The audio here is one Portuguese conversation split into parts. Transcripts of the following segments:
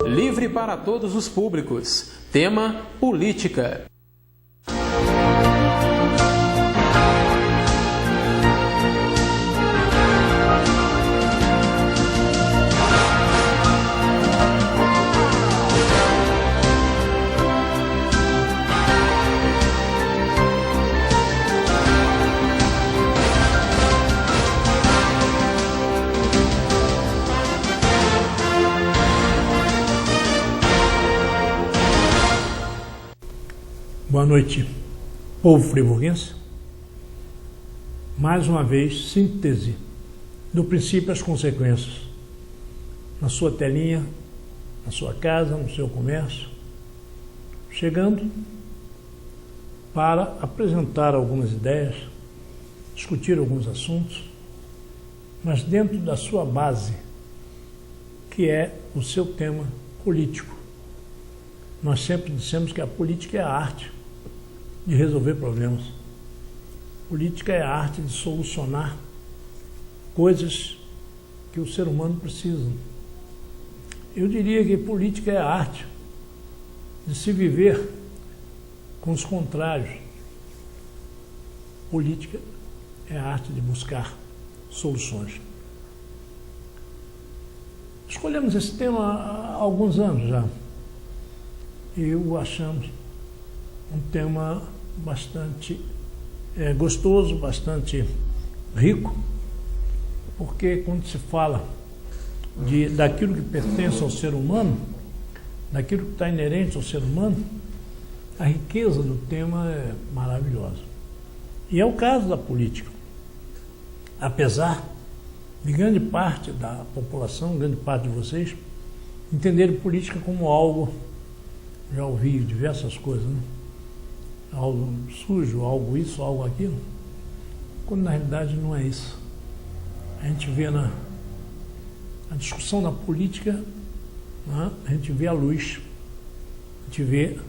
Livre para todos os públicos. Tema: política. Boa noite, povo friburguense. Mais uma vez, síntese do princípio às consequências. Na sua telinha, na sua casa, no seu comércio. Chegando para apresentar algumas ideias, discutir alguns assuntos, mas dentro da sua base, que é o seu tema político. Nós sempre dissemos que a política é a arte de resolver problemas. Política é a arte de solucionar coisas que o ser humano precisa. Eu diria que política é a arte de se viver com os contrários. Política é a arte de buscar soluções. Escolhemos esse tema há alguns anos já. E o achamos um tema bastante gostoso, bastante rico, porque quando se fala daquilo que pertence ao ser humano, daquilo que está inerente ao ser humano, a riqueza do tema é maravilhosa. E é o caso da política. Apesar de grande parte da população, grande parte de vocês, entenderem política como algo, já ouvi diversas coisas, né? Algo sujo, algo isso, algo aquilo, quando na realidade não é isso. A gente vê na discussão da política, né? A gente vê a luz, a gente vê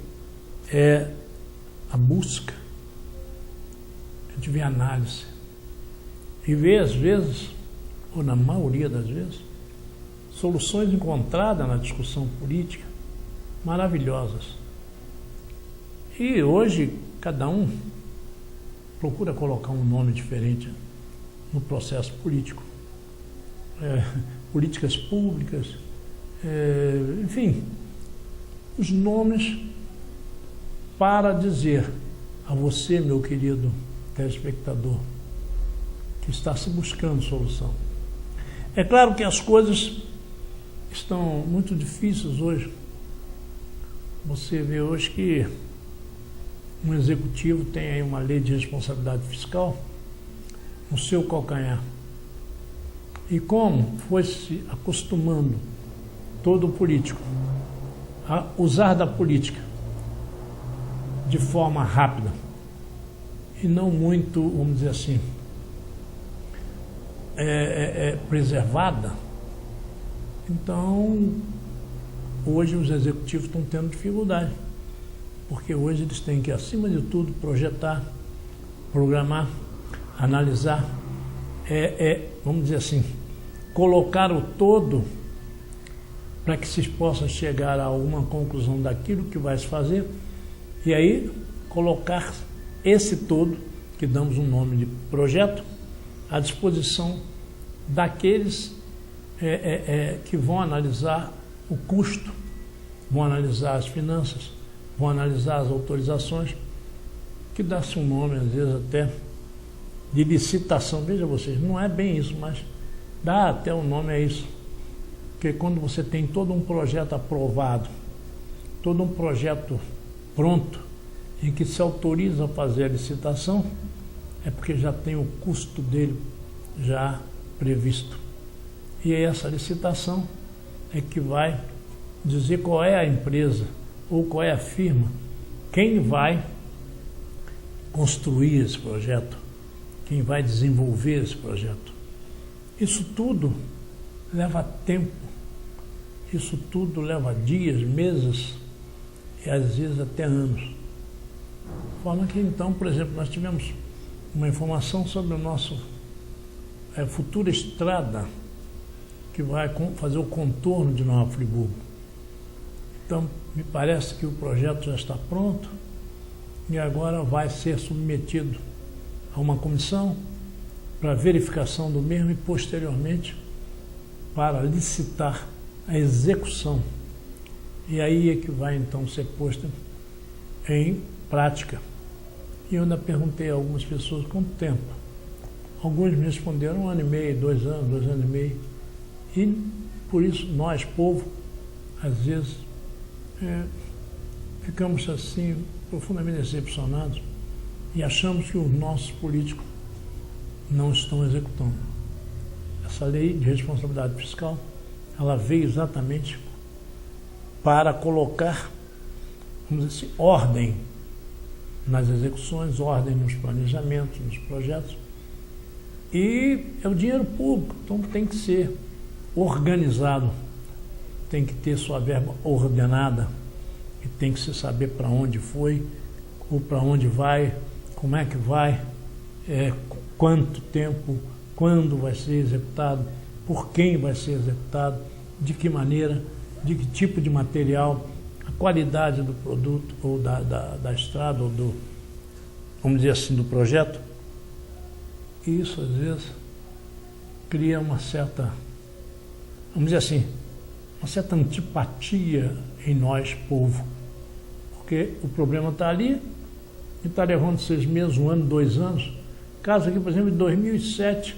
a busca, a gente vê a análise, e vê às vezes, ou na maioria das vezes, soluções encontradas na discussão política maravilhosas. E hoje cada um procura colocar um nome diferente no processo político. Políticas públicas, enfim, os nomes para dizer a você, meu querido telespectador, que está se buscando solução. É claro que as coisas estão muito difíceis hoje. Você vê hoje que um executivo tem aí uma lei de responsabilidade fiscal no seu calcanhar. E como foi se acostumando todo político a usar da política de forma rápida e não muito, vamos dizer assim, preservada, então hoje os executivos estão tendo dificuldade, porque hoje eles têm que, acima de tudo, projetar, programar, analisar, vamos dizer assim, colocar o todo para que se possa chegar a uma conclusão daquilo que vai se fazer, e aí colocar esse todo, que damos um nome de projeto, à disposição daqueles que vão analisar o custo, vão analisar as finanças, vão analisar as autorizações, que dá-se um nome, às vezes, até de licitação. Veja vocês, não é bem isso, mas dá até um nome a isso. Porque quando você tem todo um projeto aprovado, todo um projeto pronto, em que se autoriza a fazer a licitação, é porque já tem o custo dele já previsto. E essa licitação é que vai dizer qual é a empresa ou qual é a firma, quem vai construir esse projeto, quem vai desenvolver esse projeto. Isso tudo leva tempo, isso tudo leva dias, meses e às vezes até anos. De forma que então, por exemplo, nós tivemos uma informação sobre a nossa futura estrada que vai fazer o contorno de Nova Friburgo. Então, me parece que o projeto já está pronto e agora vai ser submetido a uma comissão para verificação do mesmo e, posteriormente, para licitar a execução. E aí é que vai, então, ser posta em prática. E eu ainda perguntei a algumas pessoas quanto tempo. Alguns me responderam 1 ano e meio, 2 anos, 2 anos e meio. E, por isso, nós, povo, às vezes, ficamos assim, profundamente decepcionados e achamos que os nossos políticos não estão executando. Essa lei de responsabilidade fiscal, ela veio exatamente para colocar, vamos dizer assim, ordem nas execuções, ordem nos planejamentos, nos projetos. E é o dinheiro público, então tem que ser organizado, tem que ter sua verba ordenada e tem que se saber para onde foi, ou para onde vai, como é que vai, quanto tempo, quando vai ser executado, por quem vai ser executado, de que maneira, de que tipo de material, a qualidade do produto ou da estrada ou do, vamos dizer assim, do projeto. E isso às vezes cria uma certa, vamos dizer assim, uma certa antipatia em nós, povo, porque o problema está ali e está levando 6 meses, 1 ano, 2 anos. Caso aqui, por exemplo, em 2007,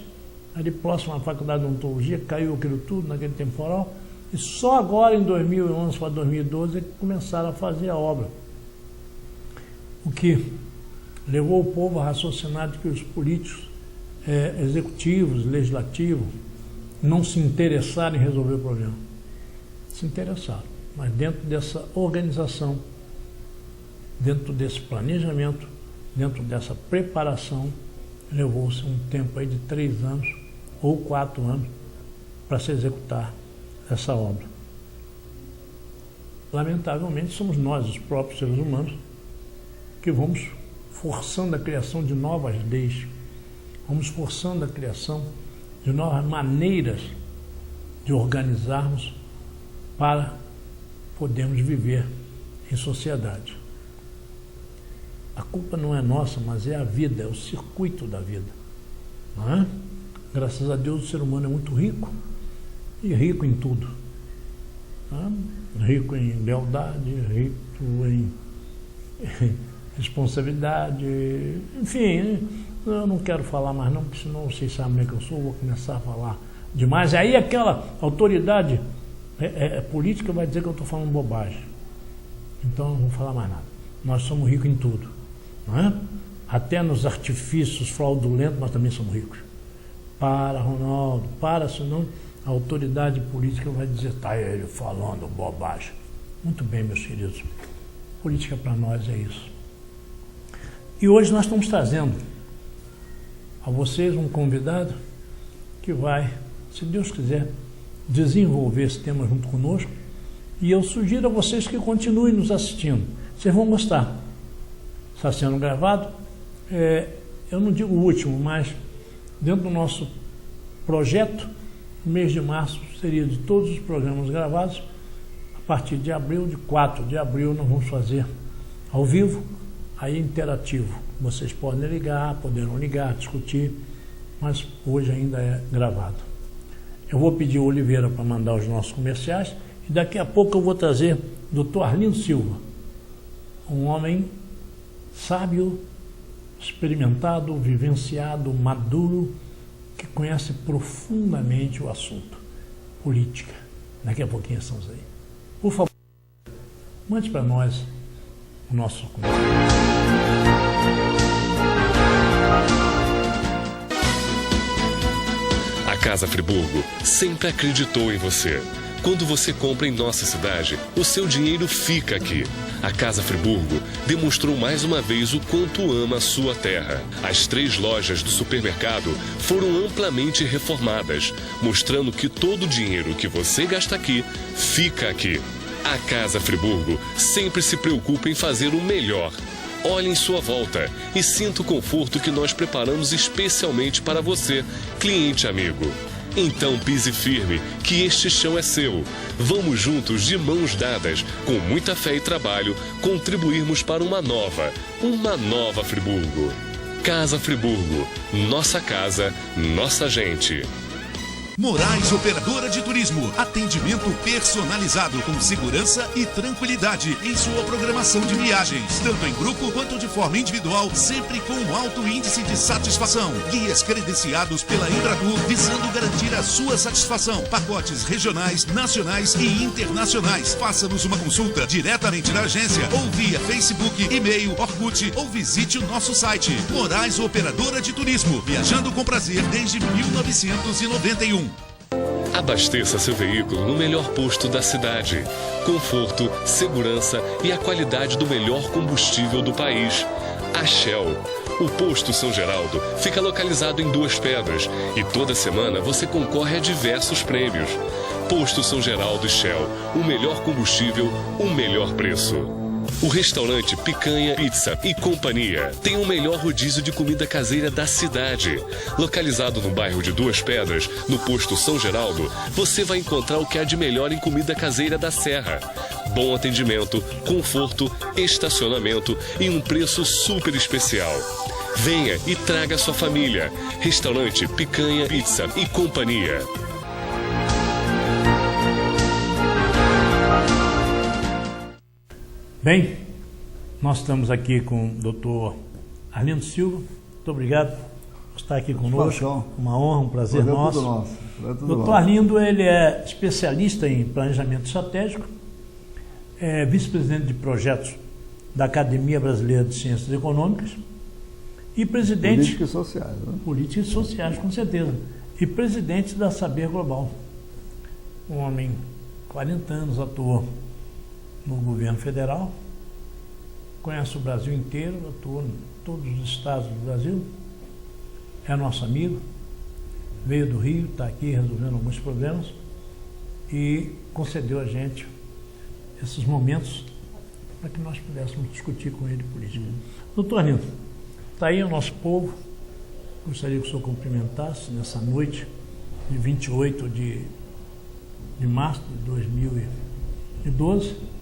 ali próximo à Faculdade de Odontologia, caiu aquilo tudo naquele temporal, e só agora em 2011 para 2012 é que começaram a fazer a obra. O que levou o povo a raciocinar de que os políticos executivos, legislativos, não se interessaram em resolver o problema. Se interessaram, mas dentro dessa organização, dentro desse planejamento, dentro dessa preparação, levou-se um tempo aí de 3 anos ou 4 anos para se executar essa obra. Lamentavelmente, somos nós, os próprios seres humanos, que vamos forçando a criação de novas leis, vamos forçando a criação de novas maneiras de organizarmos para podermos viver em sociedade. A culpa não é nossa, mas é a vida, é o circuito da vida. Não é? Graças a Deus o ser humano é muito rico, e rico em tudo. Não é? Rico em lealdade, rico em responsabilidade, enfim, eu não quero falar mais não, porque senão vocês sabem que eu sou, vou começar a falar demais. Aí aquela autoridade política vai dizer que eu estou falando bobagem. Então eu não vou falar mais nada. Nós somos ricos em tudo. Não é? Até nos artifícios fraudulentos nós também somos ricos. Para, Ronaldo, para, senão a autoridade política vai dizer, está ele falando bobagem. Muito bem, meus queridos. Política para nós é isso. E hoje nós estamos trazendo a vocês um convidado que vai, se Deus quiser, desenvolver esse tema junto conosco. E eu sugiro a vocês que continuem nos assistindo. Vocês vão gostar. Está sendo gravado. Eu não digo o último, mas dentro do nosso projeto, no mês de março seria de todos os programas gravados. A partir de abril, de 4 de abril, nós vamos fazer ao vivo, aí interativo. Vocês podem ligar, poderão ligar, discutir, mas hoje ainda é gravado. Eu vou pedir o Oliveira para mandar os nossos comerciais e daqui a pouco eu vou trazer o Dr. Arlindo Silva, um homem sábio, experimentado, vivenciado, maduro, que conhece profundamente o assunto política. Daqui a pouquinho estamos aí. Por favor, mande para nós o nosso comercial. A Casa Friburgo sempre acreditou em você. Quando você compra em nossa cidade, o seu dinheiro fica aqui. A Casa Friburgo demonstrou mais uma vez o quanto ama a sua terra. As 3 lojas do supermercado foram amplamente reformadas, mostrando que todo o dinheiro que você gasta aqui, fica aqui. A Casa Friburgo sempre se preocupa em fazer o melhor. Olhe em sua volta e sinta o conforto que nós preparamos especialmente para você, cliente amigo. Então pise firme, que este chão é seu. Vamos juntos, de mãos dadas, com muita fé e trabalho, contribuirmos para uma nova Friburgo. Casa Friburgo, nossa casa, nossa gente. Moraes Operadora de Turismo. Atendimento personalizado com segurança e tranquilidade em sua programação de viagens, tanto em grupo quanto de forma individual, sempre com um alto índice de satisfação. Guias credenciados pela Embratur visando garantir a sua satisfação. Pacotes regionais, nacionais e internacionais. Faça-nos uma consulta diretamente na agência ou via Facebook, e-mail, Orkut ou visite o nosso site. Moraes Operadora de Turismo. Viajando com prazer desde 1991. Abasteça seu veículo no melhor posto da cidade. Conforto, segurança e a qualidade do melhor combustível do país. A Shell. O posto São Geraldo fica localizado em Duas Pedras e toda semana você concorre a diversos prêmios. Posto São Geraldo e Shell. O melhor combustível, o melhor preço. O restaurante Picanha, Pizza e Companhia tem o melhor rodízio de comida caseira da cidade. Localizado no bairro de Duas Pedras, no posto São Geraldo, você vai encontrar o que há de melhor em comida caseira da Serra. Bom atendimento, conforto, estacionamento e um preço super especial. Venha e traga sua família. Restaurante Picanha, Pizza e Companhia. Bem, nós estamos aqui com o doutor Arlindo Silva. Muito obrigado por estar aqui conosco. Uma honra, um prazer nosso. Doutor Arlindo, ele é especialista em planejamento estratégico, é vice-presidente de projetos da Academia Brasileira de Ciências Econômicas e presidente... Políticas sociais, né? Políticas sociais, com certeza. E presidente da Saber Global. Um homem, 40 anos, atuou no governo federal, conhece o Brasil inteiro, atuou em todos os estados do Brasil, é nosso amigo, veio do Rio, está aqui resolvendo alguns problemas e concedeu a gente esses momentos para que nós pudéssemos discutir com ele política. Doutor Arlindo, está aí o nosso povo, gostaria que o senhor cumprimentasse nessa noite de 28 de março de 2012,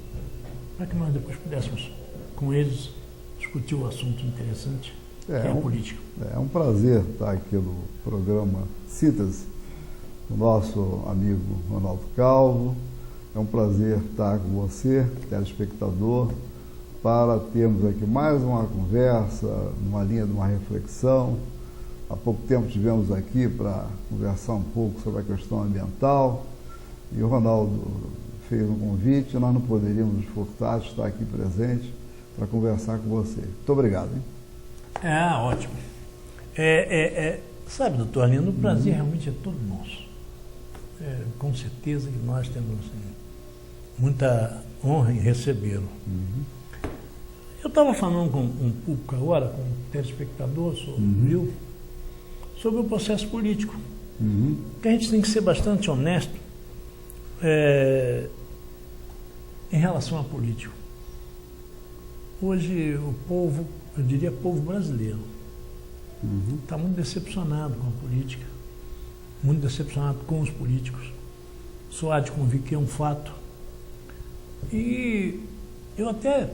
para que nós depois pudéssemos, com eles, discutir o assunto interessante, que é a política. É um prazer estar aqui no programa Síntese, o nosso amigo Ronaldo Calvo. É um prazer estar com você, telespectador, para termos aqui mais uma conversa, numa linha de uma reflexão. Há pouco tempo estivemos aqui para conversar um pouco sobre a questão ambiental e o Ronaldo fez um convite, nós não poderíamos nos furtar de estar aqui presente para conversar com você. Muito obrigado. Hein? Ótimo. Sabe, doutor Arlindo, o prazer realmente é todo nosso. Com certeza que nós temos muita honra em recebê-lo. Eu estava falando com um público agora, com um telespectador, sobre o processo político. Que a gente tem que ser bastante honesto em relação à política. Hoje o povo, eu diria povo brasileiro, está muito decepcionado com a política, muito decepcionado com os políticos. Só há de convir que é um fato. E eu até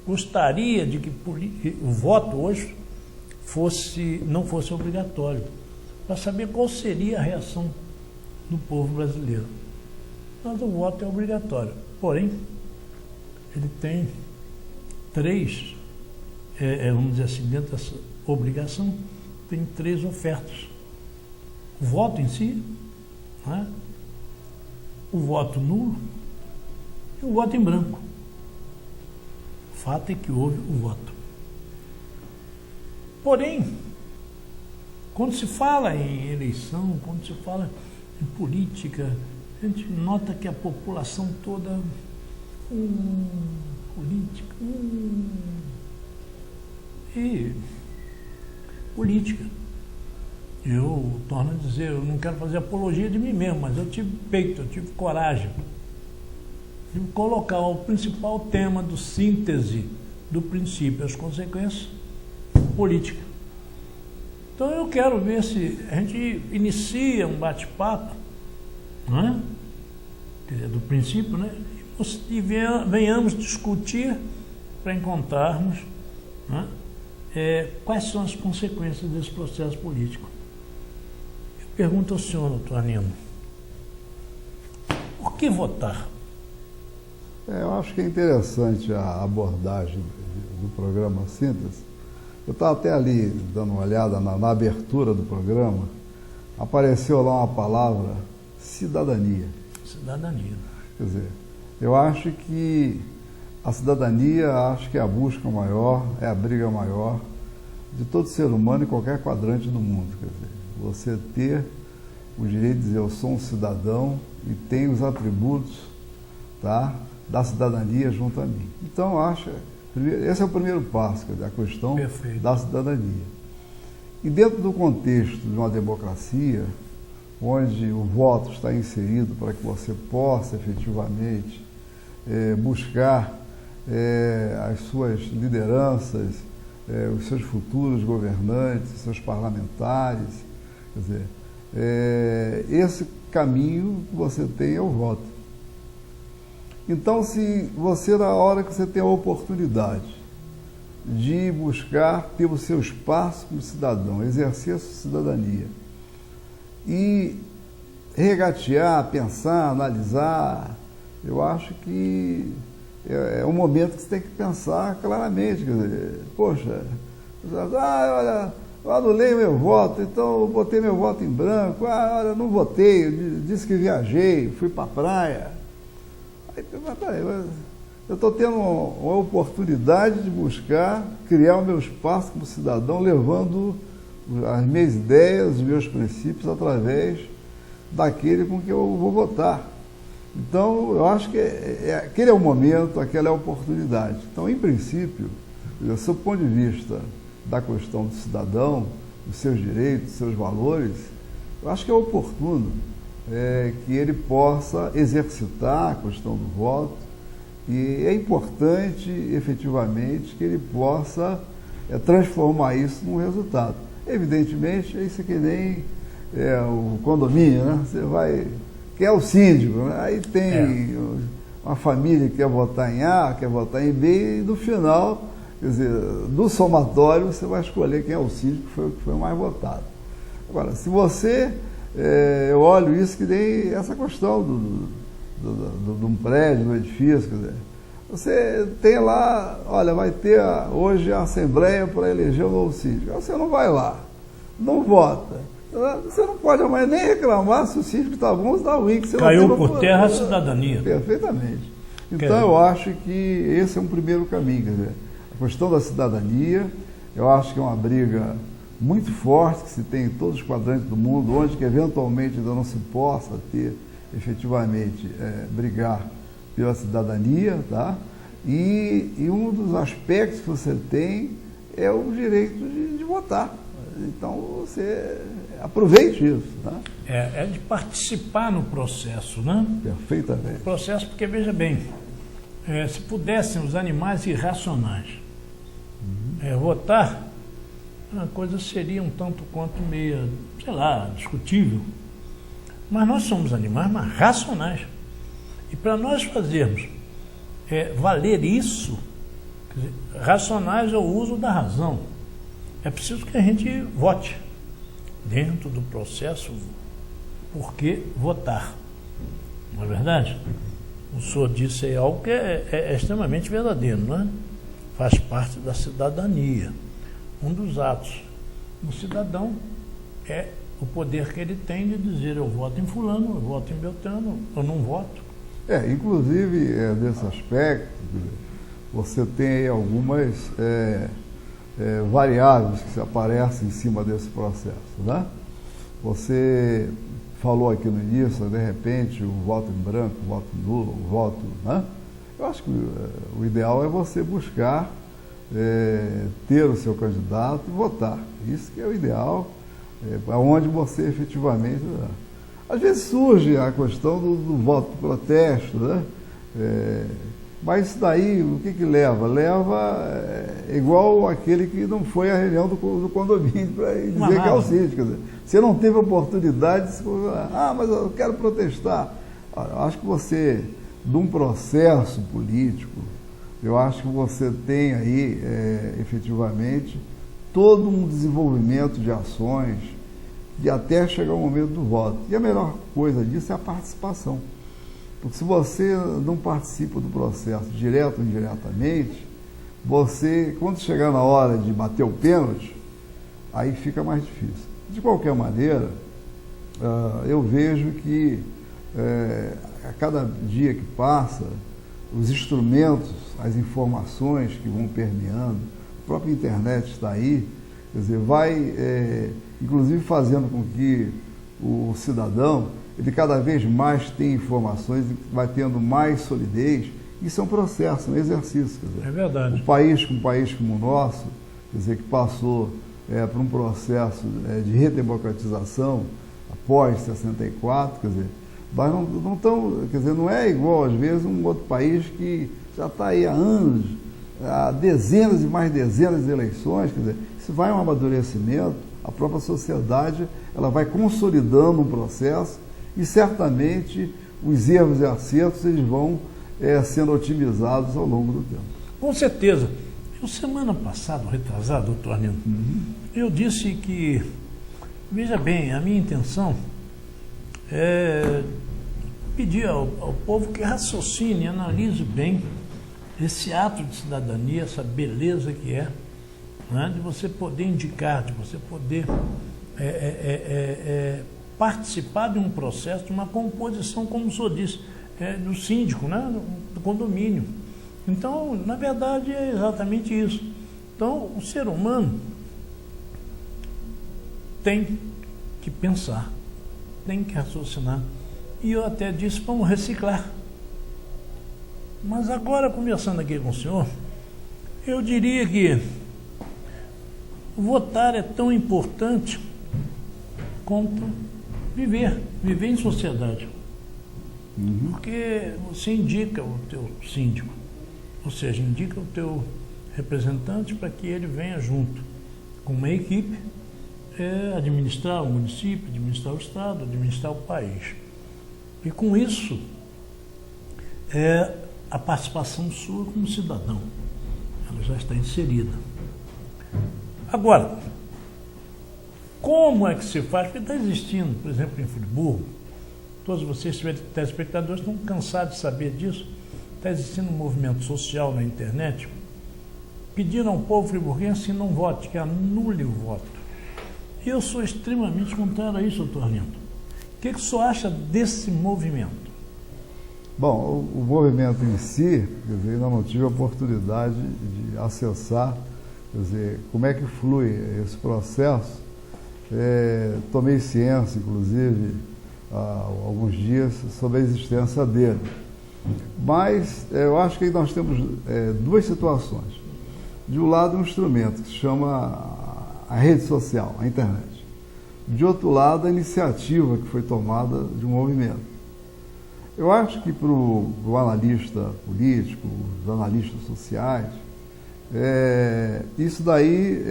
gostaria de que o voto hoje não fosse obrigatório, para saber qual seria a reação do povo brasileiro. Mas o voto é obrigatório. Porém, ele tem três, vamos dizer assim, dentro dessa obrigação, tem três ofertas. O voto em si, né? O voto nulo e o voto em branco. O fato é que houve o voto. Porém, quando se fala em eleição, quando se fala em política, a gente nota que a população toda, política, e política. Eu torno a dizer, eu não quero fazer apologia de mim mesmo, mas eu tive peito, eu tive coragem de colocar o principal tema do síntese do princípio, as consequências, política. Então eu quero ver se a gente inicia um bate-papo, não é? Quer dizer, do princípio, né? E venhamos discutir para encontrarmos, né, quais são as consequências desse processo político. Eu pergunto ao senhor, doutor Anino, por que votar? Eu acho que é interessante a abordagem do programa Síntese. Eu estava até ali dando uma olhada na abertura do programa, apareceu lá uma palavra, cidadania. Cidadania. Quer dizer, eu acho que a cidadania, acho que é a busca maior, é a briga maior de todo ser humano em qualquer quadrante do mundo. Quer dizer, você ter o direito de dizer eu sou um cidadão e tenho os atributos, tá, da cidadania junto a mim. Então, eu acho, esse é o primeiro passo, quer dizer, a questão Perfeito. da cidadania. E dentro do contexto de uma democracia, onde o voto está inserido para que você possa efetivamente buscar as suas lideranças, os seus futuros governantes, seus parlamentares, quer dizer, esse caminho que você tem é o voto. Então, se você, na hora que você tem a oportunidade de buscar ter o seu espaço como cidadão, exercer a sua cidadania, e regatear, pensar, analisar, eu acho que é um momento que você tem que pensar claramente. Quer dizer, poxa, olha, eu anulei meu voto, então eu botei meu voto em branco, olha, não votei, disse que viajei, fui para a praia. Aí, peraí, eu estou tendo uma oportunidade de buscar criar o meu espaço como cidadão, levando as minhas ideias, os meus princípios através daquele com que eu vou votar. Então, eu acho que aquele é o momento, aquela é a oportunidade. Então, em princípio, do seu ponto de vista da questão do cidadão, dos seus direitos, dos seus valores, eu acho que é oportuno que ele possa exercitar a questão do voto, e é importante, efetivamente, que ele possa transformar isso num resultado. Evidentemente, isso é que nem o condomínio, né? Você vai, quer é o síndico, né? Aí tem uma família que quer votar em A, quer votar em B, e no final, quer dizer, do somatório, você vai escolher quem é o síndico que foi o mais votado. Agora, se você, eu olho isso que nem essa questão de um prédio, de um edifício, quer dizer, você tem lá, olha, vai ter hoje a assembleia para eleger o novo síndico. Você não vai lá, não vota. Você não pode mais nem reclamar se o síndico está bom ou está ruim. Que você caiu por terra a cidadania. Perfeitamente. Então, eu acho que esse é um primeiro caminho. Quer dizer, a questão da cidadania, eu acho que é uma briga muito forte que se tem em todos os quadrantes do mundo, onde que eventualmente ainda não se possa ter, efetivamente, brigar pela cidadania, tá? E um dos aspectos que você tem é o direito de votar. Então, você aproveite isso. Tá? É de participar no processo, né? Perfeitamente. O processo, porque, veja bem, se pudessem os animais irracionais votar, a coisa seria um tanto quanto meio, sei lá, discutível. Mas nós somos animais, mas racionais. E para nós fazermos valer isso, quer dizer, racionais é o uso da razão. É preciso que a gente vote dentro do processo, porque votar. Não é verdade? O senhor disse aí algo que é extremamente verdadeiro, não é? Faz parte da cidadania. Um dos atos do cidadão é o poder que ele tem de dizer eu voto em fulano, eu voto em Beltrano, eu não voto. Inclusive, nesse aspecto, você tem aí algumas variáveis que aparecem em cima desse processo, né? Você falou aqui no início, de repente, o voto em branco, o voto nulo, o voto, né? Eu acho que o ideal é você buscar ter o seu candidato e votar. Isso que é o ideal, aonde você efetivamente... Às vezes surge a questão do voto protesto, né? Mas isso daí, o que leva? Leva igual aquele que não foi à reunião do condomínio para dizer que é o síndico. Quer dizer, você não teve oportunidade de mas eu quero protestar. Eu acho que você, de um processo político, eu acho que você tem aí, efetivamente, todo um desenvolvimento de ações de até chegar o momento do voto. E a melhor coisa disso é a participação. Porque se você não participa do processo direto ou indiretamente, você, quando chegar na hora de bater o pênalti, aí fica mais difícil. De qualquer maneira, eu vejo que a cada dia que passa, os instrumentos, as informações que vão permeando, a própria internet está aí, quer dizer, vai inclusive fazendo com que o cidadão, ele cada vez mais tem informações, vai tendo mais solidez. Isso é um processo, um exercício. Quer dizer, é verdade. Um país como o nosso, quer dizer, que passou por um processo de redemocratização após 64, quer dizer, nós não estamos, quer dizer, não é igual às vezes um outro país que já está aí há anos, há dezenas e mais dezenas de eleições, quer dizer, isso vai um amadurecimento, a própria sociedade ela vai consolidando um processo e certamente os erros e acertos eles vão sendo otimizados ao longo do tempo. Com certeza. Semana passada, retrasado, doutor Arlindo, eu disse que, veja bem, a minha intenção é pedir ao povo que raciocine, analise bem esse ato de cidadania, essa beleza que é, né, de você poder indicar, de você poder participar de um processo, de uma composição, como o senhor disse, do síndico, né, do condomínio. Então, na verdade, é exatamente isso. Então, o ser humano tem que pensar, tem que raciocinar. E eu até disse, vamos reciclar. Mas agora, conversando aqui com o senhor, eu diria que votar é tão importante quanto viver em sociedade. Porque você indica o teu síndico, ou seja, indica o teu representante para que ele venha junto com uma equipe administrar o município, administrar o estado, administrar o país. E com isso, a participação sua como cidadão, ela já está inserida. Agora, como é que se faz? Porque está existindo, por exemplo, em Friburgo, todos vocês, telespectadores, estão cansados de saber disso. Está existindo um movimento social na internet. Pediram ao povo friburguense que não vote, que anule o voto. E eu sou extremamente contrário a isso, doutor Arlindo. O que o senhor acha desse movimento? Bom, o movimento em si, quer dizer, ainda não tive a oportunidade de acessar, quer dizer, como é que flui esse processo. Tomei ciência, inclusive, há alguns dias, sobre a existência dele. Mas eu acho que nós temos duas situações. De um lado, um instrumento que se chama a rede social, a internet. De outro lado, a iniciativa que foi tomada de um movimento. Eu acho que para o analista político, os analistas sociais, isso daí,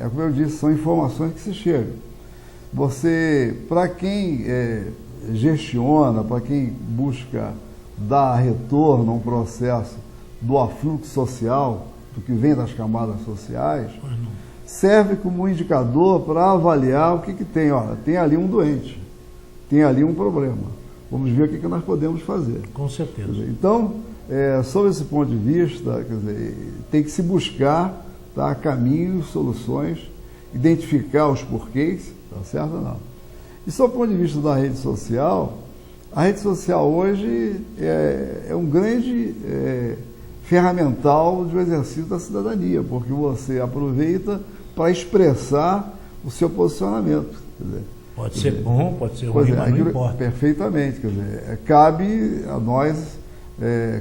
como eu disse, são informações que se chegam. Você, para quem gestiona, para quem busca dar retorno a um processo do afluxo social, do que vem das camadas sociais, serve como indicador para avaliar o que tem. Olha, tem ali um doente, tem ali um problema. Vamos ver o que nós podemos fazer. Com certeza. Quer dizer, então, sob esse ponto de vista, quer dizer, tem que se buscar caminhos, soluções, identificar os porquês, tá certo ou não? E sob o ponto de vista da rede social, a rede social hoje é um grande ferramental de um exercício da cidadania, porque você aproveita para expressar o seu posicionamento. Quer dizer, pode ser bom, pode ser ruim, mas não importa. Perfeitamente. Quer dizer, cabe a nós,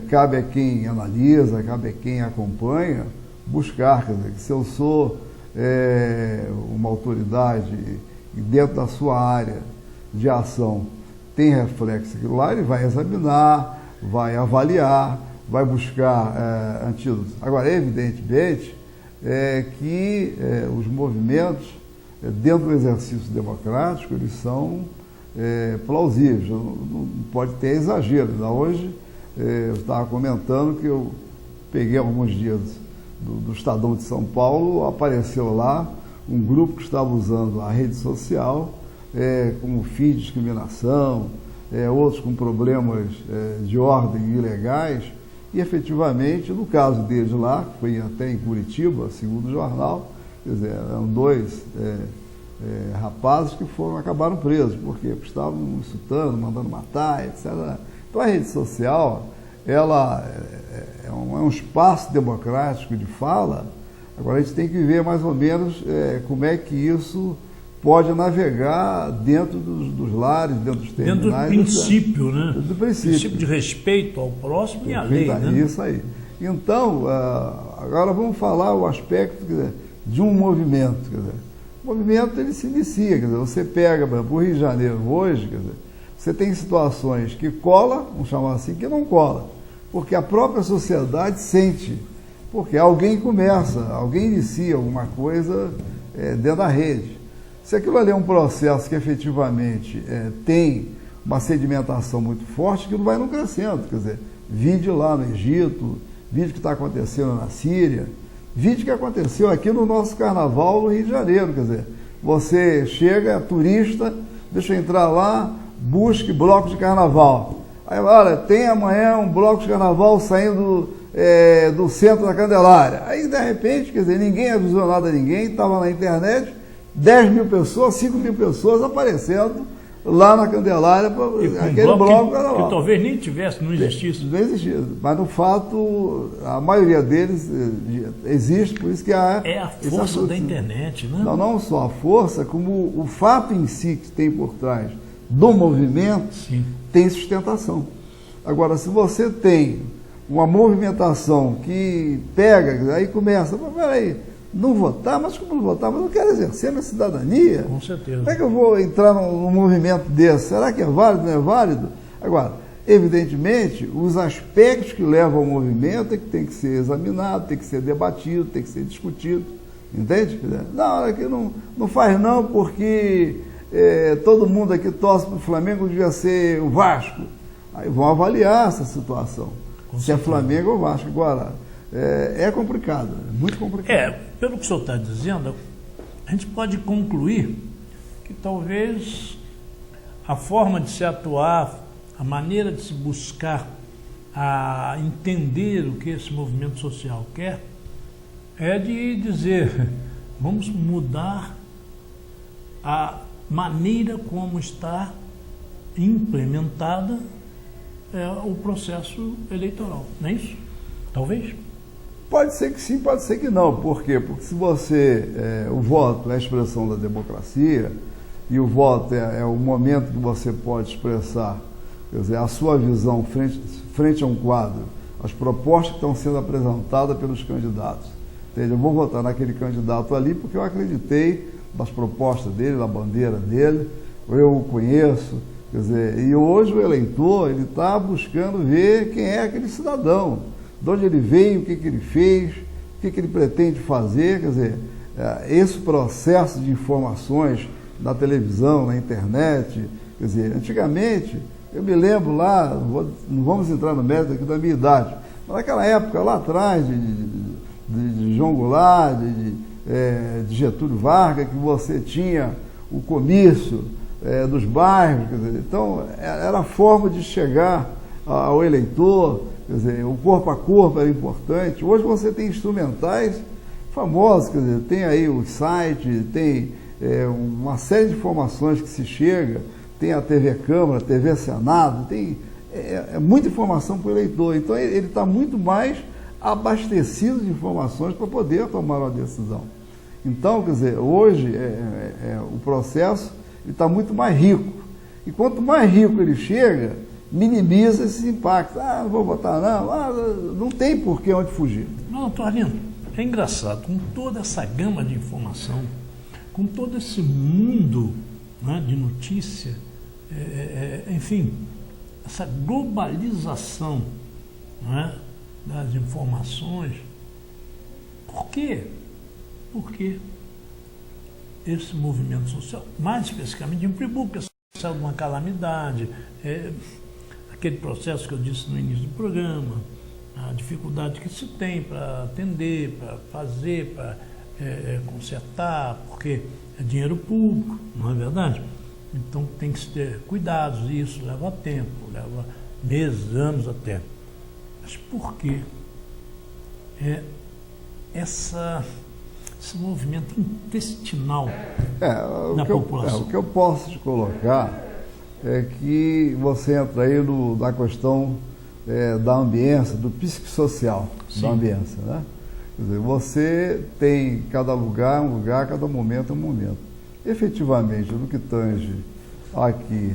cabe a quem analisa, cabe a quem acompanha, buscar. Quer dizer, se eu sou uma autoridade e dentro da sua área de ação tem reflexo aquilo lá, ele vai examinar, vai avaliar, vai buscar antídotos. Agora, evidentemente, que os movimentos, dentro do exercício democrático, eles são plausíveis, não pode ter exagero. Ainda hoje, eu estava comentando que eu peguei alguns dias do Estadão de São Paulo, apareceu lá um grupo que estava usando a rede social como fim de discriminação, outros com problemas de ordem ilegais, e efetivamente, no caso deles lá, que foi até em Curitiba, segundo o jornal, quer dizer, eram dois rapazes que acabaram presos, porque estavam insultando, mandando matar, etc. Então a rede social, ela é um espaço democrático de fala. Agora a gente tem que ver mais ou menos como é que isso pode navegar dentro dos lares, dentro dos terminais. Dentro do princípio, né? Do princípio De respeito ao próximo e à lei, né? Isso aí. Então, agora vamos falar o aspecto, quer dizer, de um movimento. Quer dizer, o movimento ele se inicia, quer dizer, você pega, por exemplo, o Rio de Janeiro hoje, quer dizer, você tem situações que cola, vamos chamar assim, que não cola, porque a própria sociedade sente, porque alguém começa, alguém inicia alguma coisa dentro da rede. Se aquilo ali é um processo que efetivamente tem uma sedimentação muito forte, aquilo vai não crescendo. Quer dizer, vídeo lá no Egito, vídeo que está acontecendo na Síria, vídeo que aconteceu aqui no nosso carnaval no Rio de Janeiro. Quer dizer, você chega, turista, deixa eu entrar lá, busque bloco de carnaval. Aí, olha, tem amanhã um bloco de carnaval saindo do centro da Candelária. Aí, de repente, quer dizer, ninguém avisou nada a ninguém, estava na internet, 10 mil pessoas, 5 mil pessoas aparecendo lá na Candelária para aquele bloco que talvez nem tivesse, não existisse. Não existia, mas no fato a maioria deles existe, por isso que é a força da internet, né? Não só a força, como o fato em si que tem por trás do movimento. Sim. Tem sustentação. Agora, se você tem uma movimentação que pega, aí começa, peraí, não votar, mas como não votar? Mas eu quero exercer a minha cidadania. Com certeza. Como é que eu vou entrar num movimento desse? Será que é válido, não é válido? Agora, evidentemente, os aspectos que levam ao movimento é que tem que ser examinado, tem que ser debatido, tem que ser discutido. Entende? Não, aqui não faz não, porque todo mundo aqui torce para o Flamengo, devia ser o Vasco. Aí vão avaliar essa situação. Se é Flamengo ou Vasco. Agora, é complicado, é muito complicado. Pelo que o senhor está dizendo, a gente pode concluir que talvez a forma de se atuar, a maneira de se buscar a entender o que esse movimento social quer, é de dizer, vamos mudar a maneira como está implementada o processo eleitoral, não é isso? Talvez? Pode ser que sim, pode ser que não. Por quê? Porque se você... o voto é a expressão da democracia e o voto é o momento que você pode expressar, quer dizer, a sua visão frente a um quadro, as propostas que estão sendo apresentadas pelos candidatos. Entende? Eu vou votar naquele candidato ali porque eu acreditei nas propostas dele, na bandeira dele, eu o conheço. Quer dizer, e hoje o eleitor ele está buscando ver quem é aquele cidadão, de onde ele veio, o que ele fez, o que ele pretende fazer. Quer dizer, esse processo de informações na televisão, na internet, quer dizer, antigamente, eu me lembro lá, não vamos entrar no mérito aqui da minha idade, mas naquela época, lá atrás, de João Goulart, de Getúlio Vargas, que você tinha o comício dos bairros, quer dizer, então era a forma de chegar ao eleitor. Quer dizer, o corpo a corpo era importante. Hoje você tem instrumentais famosos, quer dizer, tem aí o site, tem uma série de informações que se chega, tem a TV Câmara, TV Senado, tem muita informação para o eleitor. Então ele está muito mais abastecido de informações para poder tomar uma decisão. Então, quer dizer, hoje o processo está muito mais rico. E quanto mais rico ele chega, minimiza esses impactos. Não vou votar não, não tem por que onde fugir. Não, Torlino, é engraçado, com toda essa gama de informação, com todo esse mundo, né, de notícia, enfim, essa globalização, né, das informações. Por quê? Porque esse movimento social, mais especificamente em Friburgo, que saiu de uma calamidade, aquele processo que eu disse no início do programa, a dificuldade que se tem para atender, para fazer, para consertar, porque é dinheiro público, não é verdade? Então tem que se ter cuidados, e isso leva tempo, leva meses, anos até. Mas por que esse movimento intestinal da população? O que eu posso te colocar é que você entra aí na questão da ambiência, do psicossocial. Sim. Da ambiência, né? Quer dizer, você tem cada lugar, um lugar, cada momento é um momento. Efetivamente, no que tange aqui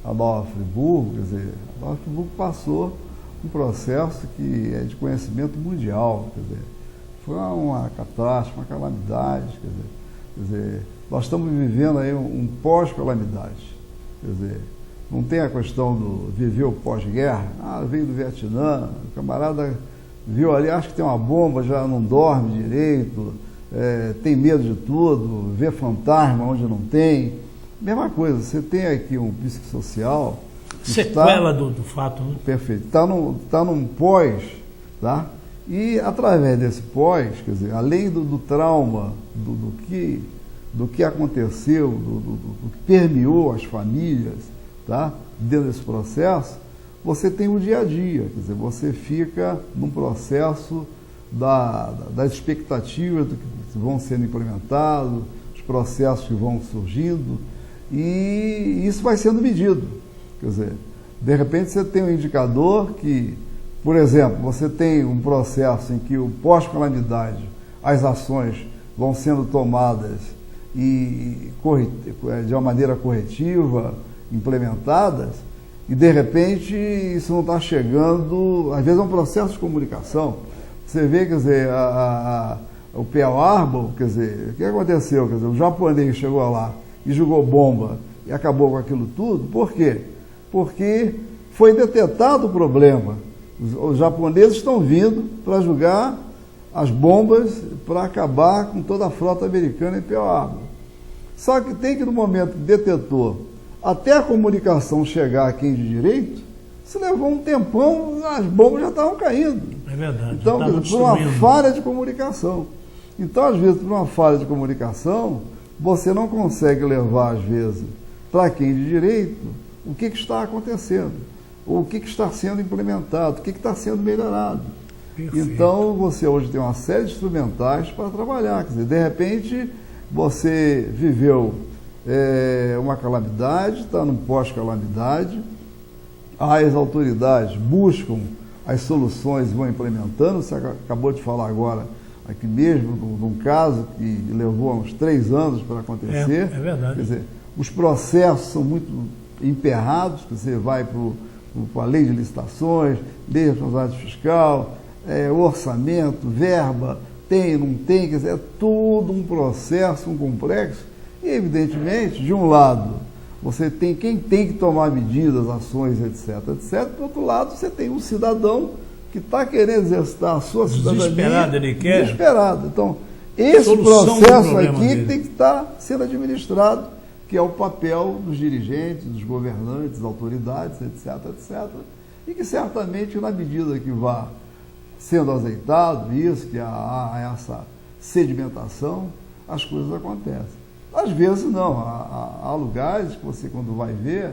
a Nova Friburgo, quer dizer, a Nova Friburgo passou um processo que é de conhecimento mundial, quer dizer, foi uma catástrofe, uma calamidade, quer dizer, nós estamos vivendo aí um pós-calamidade, quer dizer, não tem a questão do viver o pós-guerra, veio do Vietnã, o camarada viu ali, acha que tem uma bomba, já não dorme direito, tem medo de tudo, vê fantasma onde não tem. Mesma coisa, você tem aqui um psicossocial... Sequela do fato, né? Perfeito. Está num pós, tá? E através desse pós, quer dizer, além do trauma, do que aconteceu, do que permeou as famílias, tá? Dentro desse processo, você tem o dia a dia, quer dizer, você fica num processo das expectativas do que vão sendo implementados, os processos que vão surgindo, e isso vai sendo medido. Quer dizer, de repente você tem um indicador que, por exemplo, você tem um processo em que o pós-calamidade, as ações vão sendo tomadas e de uma maneira corretiva, implementadas, e de repente isso não está chegando, às vezes é um processo de comunicação. Você vê, quer dizer, o Pearl Harbor, quer dizer, o que aconteceu? Quer dizer, o japonês chegou lá e jogou bomba e acabou com aquilo tudo. Por quê? Porque foi detectado o problema. Os japoneses estão vindo para jogar as bombas para acabar com toda a frota americana em Pearl Harbor. Só que tem que, no momento que detectou, até a comunicação chegar a quem de direito, se levou um tempão, as bombas já estavam caindo. É verdade. Então, por uma falha de comunicação. Então, às vezes, por uma falha de comunicação, você não consegue levar, às vezes, para quem de direito, o que está acontecendo, ou o que está sendo implementado, o que está sendo melhorado. Perfeito. Então, você hoje tem uma série de instrumentais para trabalhar. Quer dizer, de repente, você viveu uma calamidade, está num pós-calamidade, as autoridades buscam as soluções, vão implementando. Você acabou de falar agora, aqui mesmo, num caso que levou uns 3 anos para acontecer. É verdade. Quer dizer, os processos são muito emperrados, você vai para a lei de licitações, lei de responsabilidade fiscal, orçamento, verba, tem, não tem, quer dizer, é tudo um processo, um complexo. E, evidentemente, de um lado, você tem quem tem que tomar medidas, ações, etc, etc. Do outro lado, você tem um cidadão que está querendo exercitar a sua cidadania. Desesperado, ele quer. Desesperado. Então, esse processo aqui tem que estar sendo administrado, que é o papel dos dirigentes, dos governantes, das autoridades, etc, etc. E que certamente, na medida que vá sendo azeitado isso, que há essa sedimentação, as coisas acontecem. Às vezes não, há lugares que você, quando vai ver,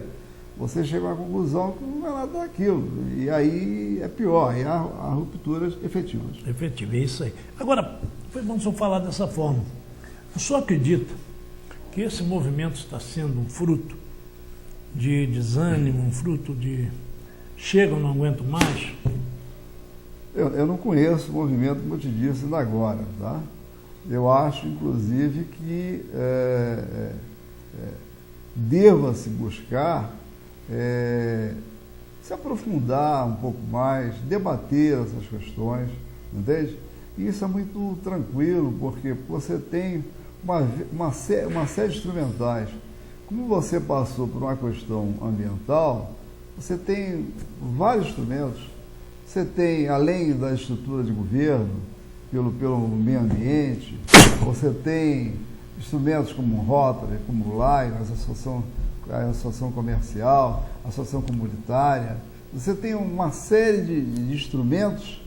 você chega a uma conclusão que não é nada daquilo. E aí é pior, aí há rupturas efetivas. Efetivo, é isso aí. Agora, vamos falar dessa forma. O senhor acredita que esse movimento está sendo um fruto de desânimo, um fruto de chega, eu não aguento mais? Eu não conheço o movimento, como eu te disse ainda agora, tá? Eu acho, inclusive, que deva-se buscar se aprofundar um pouco mais, debater essas questões, entende? E isso é muito tranquilo, porque você tem uma série de instrumentais. Como você passou por uma questão ambiental, você tem vários instrumentos Você tem, além da estrutura de governo, pelo meio ambiente, você tem instrumentos como o Rotary, como o LAI, a associação comercial, a associação comunitária. Você tem uma série de instrumentos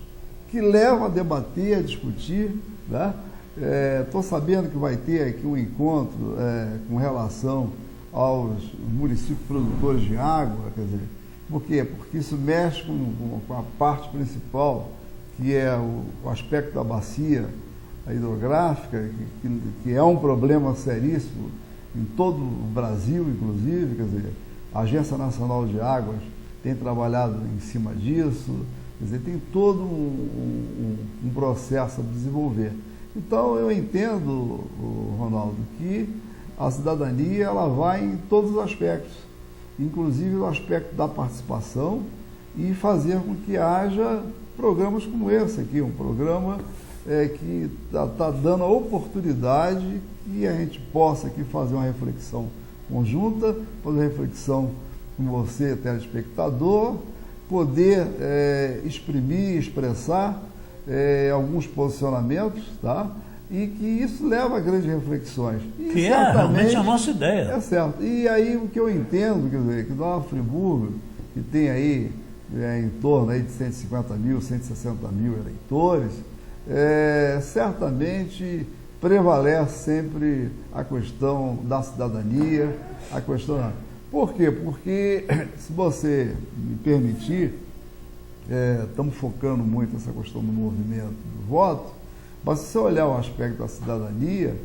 que levam a debater, a discutir. Estou sabendo que vai ter aqui um encontro com relação aos municípios produtores de água. Quer dizer, por quê? Porque isso mexe com a parte principal, que é o aspecto da bacia hidrográfica, que é um problema seríssimo em todo o Brasil, inclusive. Quer dizer, a Agência Nacional de Águas tem trabalhado em cima disso. Quer dizer, tem todo um processo a desenvolver. Então, eu entendo, Ronaldo, que a cidadania ela vai em todos os aspectos, inclusive o aspecto da participação, e fazer com que haja programas como esse aqui, um programa que está dando a oportunidade que a gente possa aqui fazer uma reflexão conjunta, fazer uma reflexão com você, telespectador, poder expressar alguns posicionamentos, tá? E que isso leva a grandes reflexões. E que é realmente a nossa ideia. É certo. E aí o que eu entendo, quer dizer, que Nova Friburgo, que tem aí em torno aí de 150 mil, 160 mil eleitores, certamente prevalece sempre a questão da cidadania, a questão... Por quê? Porque, se você me permitir, estamos focando muito nessa questão do movimento do voto, mas se você olhar o aspecto da cidadania,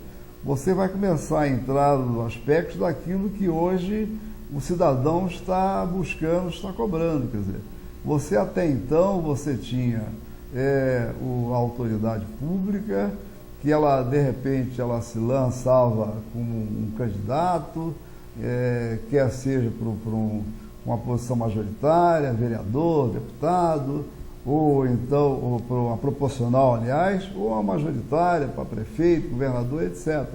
você vai começar a entrar no aspecto daquilo que hoje o cidadão está buscando, está cobrando. Quer dizer, você até então, você tinha a autoridade pública, que ela, de repente, ela se lançava como um candidato, quer seja por uma posição majoritária, vereador, deputado, ou então por uma proporcional, aliás, ou uma majoritária para prefeito, governador, etc.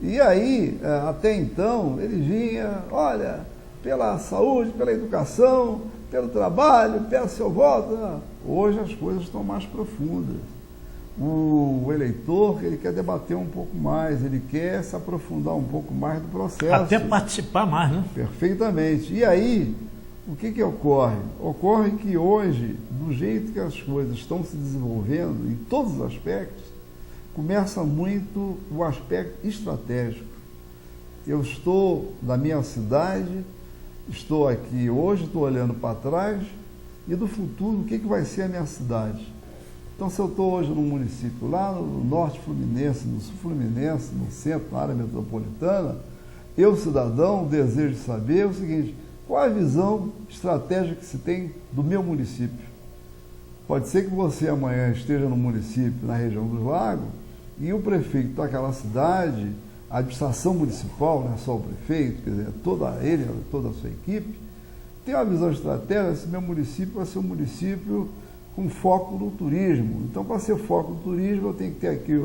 E aí, até então, ele vinha, olha, pela saúde, pela educação, pelo trabalho, pelo seu voto. Hoje as coisas estão mais profundas. O eleitor, ele quer debater um pouco mais, ele quer se aprofundar um pouco mais do processo. Até participar mais, né? Perfeitamente. E aí, o que ocorre? Ocorre que hoje, do jeito que as coisas estão se desenvolvendo, em todos os aspectos, começa muito o aspecto estratégico. Eu estou na minha cidade, estou aqui hoje, estou olhando para trás, e do futuro, o que vai ser a minha cidade? Então, se eu estou hoje num município lá no norte fluminense, no sul fluminense, no centro, na área metropolitana, eu, cidadão, desejo saber o seguinte: qual a visão estratégica que se tem do meu município? Pode ser que você amanhã esteja no município, na região dos lagos, e o prefeito daquela cidade, a administração municipal, não é só o prefeito, quer dizer, toda a sua equipe, tem uma visão estratégica. Esse meu município vai ser um município com foco no turismo. Então, para ser foco no turismo, eu tenho que ter aqui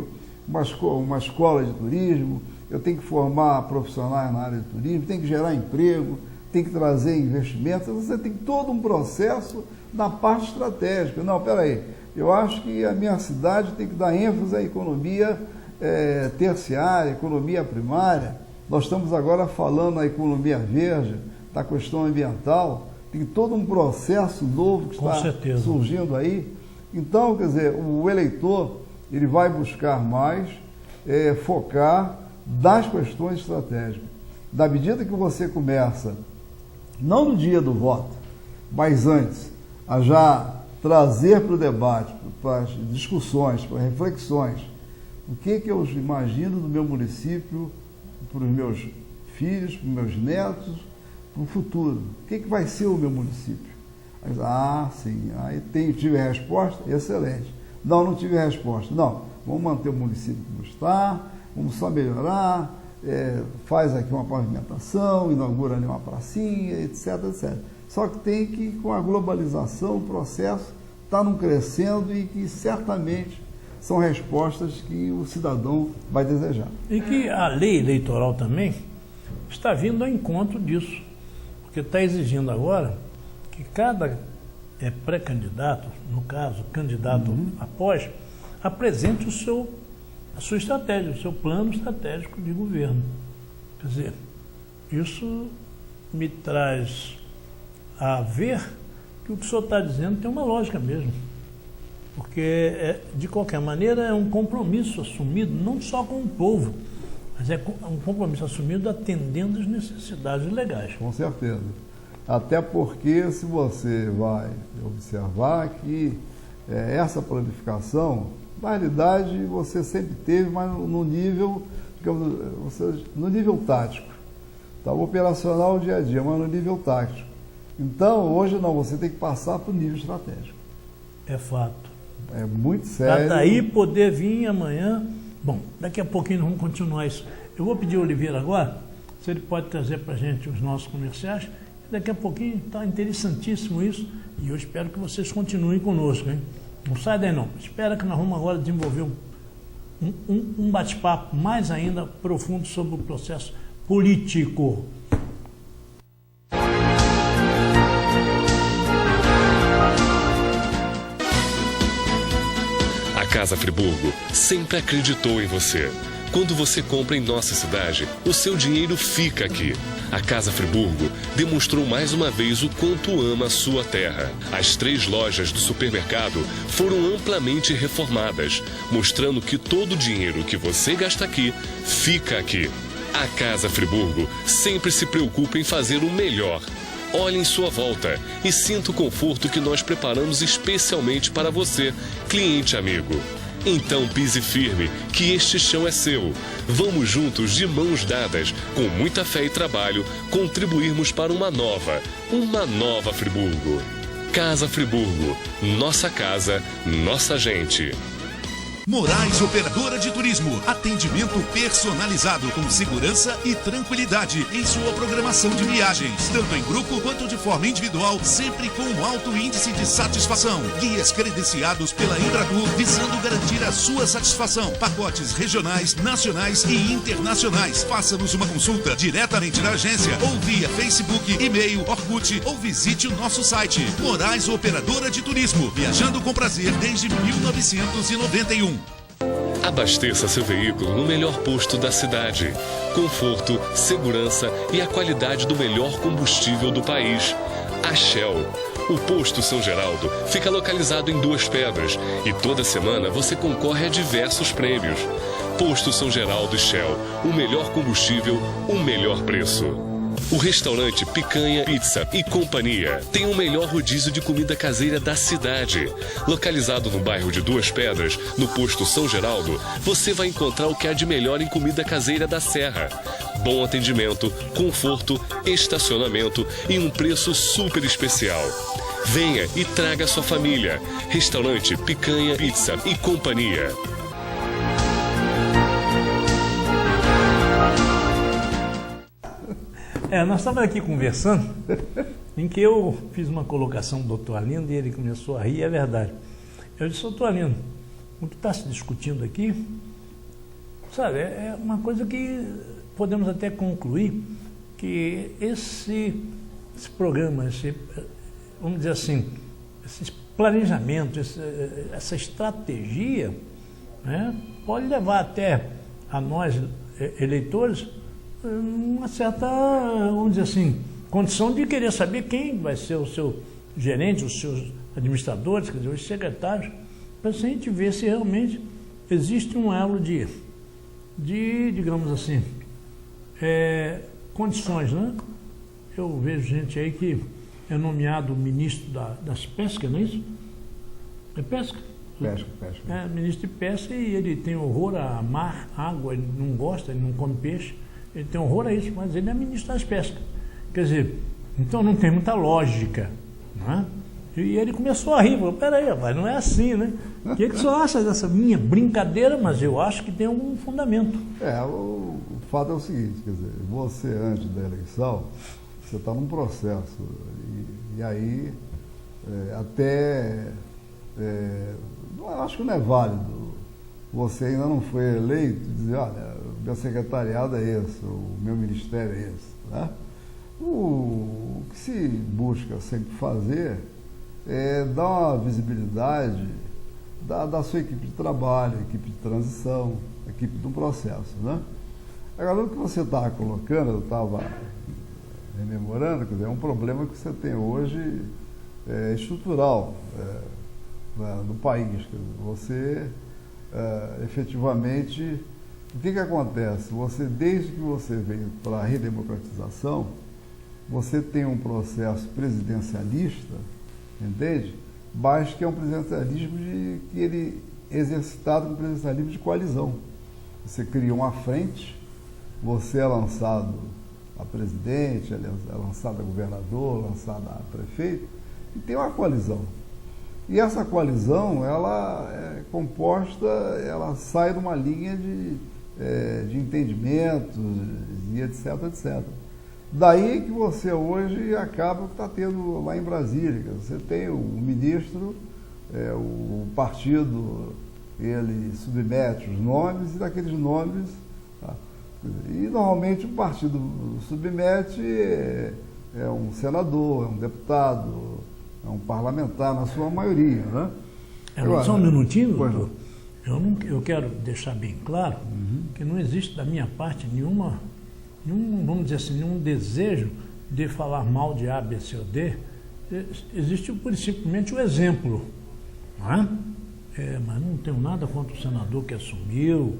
uma escola de turismo, eu tenho que formar profissionais na área de turismo, tenho que gerar emprego, tem que trazer investimentos. Você tem todo um processo na parte estratégica. Não, peraí, eu acho que a minha cidade tem que dar ênfase à economia terciária, economia primária. Nós estamos agora falando na economia verde, da questão ambiental. Tem todo um processo novo que está surgindo aí. Então, quer dizer, o eleitor, ele vai buscar mais focar das questões estratégicas. Da medida que você começa, não no dia do voto, mas antes, a já trazer para o debate, para as discussões, para as reflexões, o que eu imagino do meu município, para os meus filhos, para os meus netos, para o futuro. O que vai ser o meu município? Sim, aí tive a resposta, excelente. Não tive a resposta. Não, vamos manter o município como está, vamos só melhorar, faz aqui uma pavimentação, inaugura ali uma pracinha, etc, etc. Só que tem que, com a globalização, o processo está crescendo e que certamente são respostas que o cidadão vai desejar. E que a lei eleitoral também está vindo ao encontro disso. Porque está exigindo agora que cada é pré-candidato, no caso, candidato após, apresente a sua estratégia, o seu plano estratégico de governo. Quer dizer, isso me traz a ver que o que o senhor está dizendo tem uma lógica mesmo. Porque, de qualquer maneira, é um compromisso assumido não só com o povo, mas é um compromisso assumido atendendo às necessidades legais. Com certeza. Até porque, se você vai observar que essa planificação, na realidade, você sempre teve, mas no nível, digamos, no nível tático. Estava operacional dia a dia, mas no nível tático. Então, hoje não, você tem que passar para o nível estratégico. É fato. É muito sério. Para daí poder vir amanhã. Bom, daqui a pouquinho nós vamos continuar isso. Eu vou pedir ao Oliveira agora, se ele pode trazer para a gente os nossos comerciais. Daqui a pouquinho está interessantíssimo isso e eu espero que vocês continuem conosco, hein? Não sai daí não. Espera que nós vamos agora desenvolver um bate-papo mais ainda profundo sobre o processo político. A Casa Friburgo sempre acreditou em você. Quando você compra em nossa cidade, o seu dinheiro fica aqui. A Casa Friburgo demonstrou mais uma vez o quanto ama a sua terra. As 3 lojas do supermercado foram amplamente reformadas, mostrando que todo o dinheiro que você gasta aqui, fica aqui. A Casa Friburgo sempre se preocupa em fazer o melhor. Olhe em sua volta e sinta o conforto que nós preparamos especialmente para você, cliente amigo. Então pise firme, que este chão é seu. Vamos juntos, de mãos dadas, com muita fé e trabalho, contribuirmos para uma nova Friburgo. Casa Friburgo, nossa casa, nossa gente. Moraes Operadora de Turismo. Atendimento personalizado com segurança e tranquilidade em sua programação de viagens, tanto em grupo quanto de forma individual, sempre com um alto índice de satisfação. Guias credenciados pela Embratur visando garantir a sua satisfação. Pacotes regionais, nacionais e internacionais. Faça-nos uma consulta diretamente na agência ou via Facebook, e-mail, Orkut ou visite o nosso site. Moraes Operadora de Turismo. Viajando com prazer desde 1991. Abasteça seu veículo no melhor posto da cidade. Conforto, segurança e a qualidade do melhor combustível do país. A Shell. O posto São Geraldo fica localizado em Duas Pedras e toda semana você concorre a diversos prêmios. Posto São Geraldo e Shell. O melhor combustível, o melhor preço. O restaurante Picanha, Pizza e Companhia tem o melhor rodízio de comida caseira da cidade. Localizado no bairro de Duas Pedras, no posto São Geraldo, você vai encontrar o que há de melhor em comida caseira da Serra. Bom atendimento, conforto, estacionamento e um preço super especial. Venha e traga sua família. Restaurante Picanha, Pizza e Companhia. Nós estávamos aqui conversando, em que eu fiz uma colocação do doutor Arlindo e ele começou a rir, é verdade. Eu disse, doutor Arlindo, o que está se discutindo aqui, sabe, é uma coisa que podemos até concluir que esse programa, vamos dizer assim, esse planejamento, essa estratégia, né, pode levar até a nós, eleitores, uma certa, vamos dizer assim, condição de querer saber quem vai ser o seu gerente, os seus administradores, quer dizer, os secretários, para a gente ver se realmente existe um elo de digamos assim, condições, né? Eu vejo gente aí que é nomeado ministro das pescas, não é isso? É pesca? Pesca. Ministro de pesca, e ele tem horror a mar, água, ele não gosta, ele não come peixe. Ele tem horror a isso, mas ele é ministro das pescas. Quer dizer, então não tem muita lógica, não é? E ele começou a rir, falou, peraí, rapaz, não é assim, né? O que o senhor acha dessa minha brincadeira? Mas eu acho que tem algum fundamento. O fato é o seguinte, quer dizer, você antes da eleição, você está num processo, e aí eu acho que não é válido. Você ainda não foi eleito, dizer, olha, o meu secretariado é esse, o meu ministério é esse. Né? O que se busca sempre fazer dá uma visibilidade da sua equipe de trabalho, equipe de transição, equipe do processo, né? Agora, o que você está colocando, eu estava rememorando, quer dizer, é um problema que você tem hoje estrutural no país. Quer dizer, você, efetivamente, o que acontece? Desde que você veio para a redemocratização, você tem um processo presidencialista, entende? Mas que é um presidencialismo que ele é exercitado como presidencialismo de coalizão. Você cria uma frente, você é lançado a presidente, é lançado a governador, lançado a prefeito, e tem uma coalizão. E essa coalizão, ela é composta, ela sai de uma linha de entendimentos e etc, etc. Daí que você hoje acaba que está tendo lá em Brasília. Você tem o ministro, o partido, ele submete os nomes e daqueles nomes... Tá? E normalmente o partido submete um senador, um deputado, um parlamentar, na sua maioria, né? Agora, só um minutinho, doutor. Eu quero deixar bem claro que não existe da minha parte nenhum, vamos dizer assim, nenhum desejo de falar mal de A, B, C ou D. Existe simplesmente o exemplo, não é? Mas não tenho nada contra o senador que assumiu,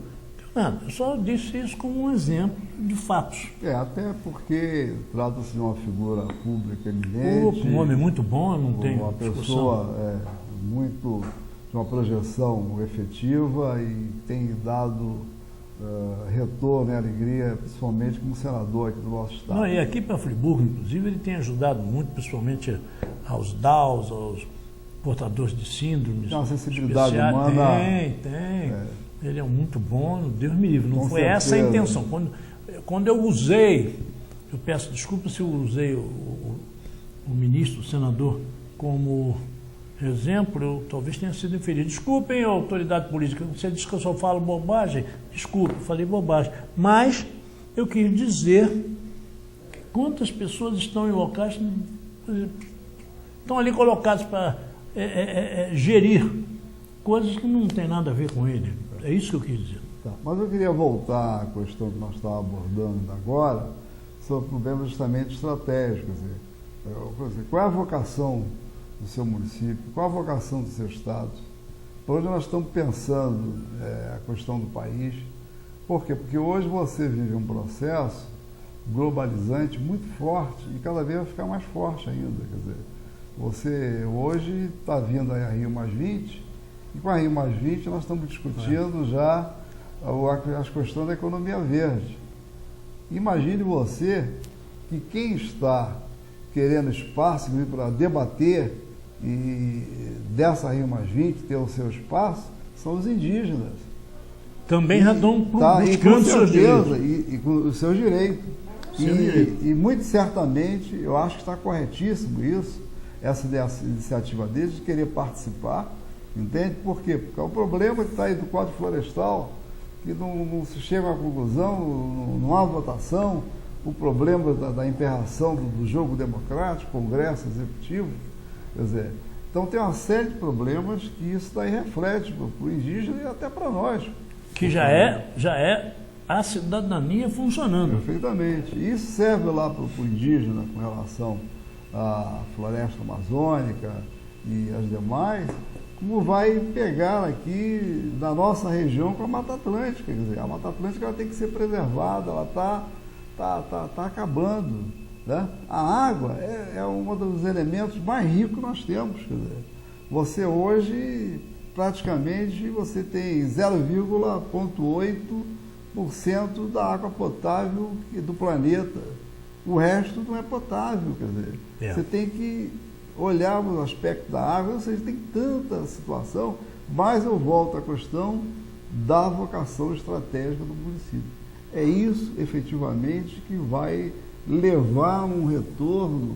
nada. Eu só disse isso como um exemplo de fatos. Até porque trata-se de uma figura pública eminente. Um homem muito bom, não tem uma pessoa muito de uma projeção efetiva e tem dado retorno e alegria, principalmente como senador aqui do nosso estado. Não, e aqui para Friburgo, inclusive, ele tem ajudado muito, principalmente aos DAOs, aos portadores de síndromes. Tem uma sensibilidade especiais. humana. Tem. Ele é muito bom, Deus me livre. Não Com foi certeza. essa a intenção. Quando eu usei, eu peço desculpa se eu usei o ministro, o senador, como exemplo, eu talvez tenha sido infeliz. Desculpem, autoridade política, você disse que eu só falo bobagem. Desculpe, falei bobagem. Mas eu quis dizer quantas pessoas estão em locais, estão ali colocados para gerir coisas que não tem nada a ver com ele. É isso que eu quis dizer. Tá, mas eu queria voltar à questão que nós estávamos abordando agora, sobre problemas justamente estratégicos. Qual é a vocação do seu município? Qual a vocação do seu estado? Para onde nós estamos pensando a questão do país? Por quê? Porque hoje você vive um processo globalizante muito forte e cada vez vai ficar mais forte ainda. Quer dizer, você hoje está vindo a Rio+20 e com a Rio+20 nós estamos discutindo já as questões da economia verde. Imagine você que quem está querendo espaço para debater e dessa Rio+20 ter o seu espaço são os indígenas. Também já estão buscando seus direitos. E com os seus direitos. E muito certamente, eu acho que está corretíssimo isso, essa iniciativa deles de querer participar, entende? Por quê? Porque é o problema que está aí do Código Florestal, que não se chega a uma conclusão, não há votação, o problema da emperração do jogo democrático, Congresso, Executivo, quer dizer, então tem uma série de problemas que isso daí reflete para o indígena e até para nós. Que já é a cidadania funcionando. Perfeitamente. Isso serve lá para o indígena com relação à floresta amazônica e as demais, como vai pegar aqui na nossa região com a Mata Atlântica. Quer dizer, a Mata Atlântica ela tem que ser preservada, ela está acabando. Né? A água é um dos elementos mais ricos que nós temos. Quer dizer, você hoje, praticamente, você tem 0,8% da água potável do planeta. O resto não é potável. Quer dizer, você tem que olhar o aspecto da água, ou seja, tem tanta situação, mas eu volto à questão da vocação estratégica do município. É isso, efetivamente, que vai levar um retorno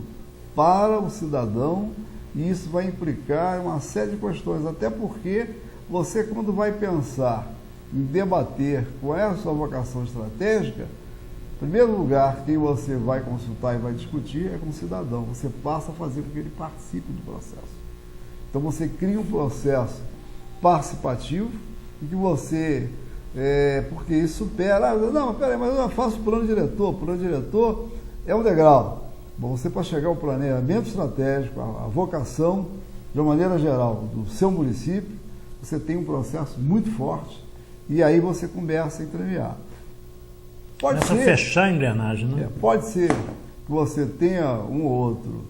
para o cidadão e isso vai implicar uma série de questões, até porque você, quando vai pensar em debater qual é a sua vocação estratégica, em primeiro lugar, quem você vai consultar e vai discutir é com o cidadão. Você passa a fazer com que ele participe do processo. Então você cria um processo participativo em que você, porque isso supera, não, peraí, mas eu faço plano diretor é um degrau. Bom, você para chegar ao planejamento estratégico, a vocação, de uma maneira geral, do seu município, você tem um processo muito forte e aí você começa a entremear. Começa a fechar a engrenagem, né? Pode ser que você tenha um ou outro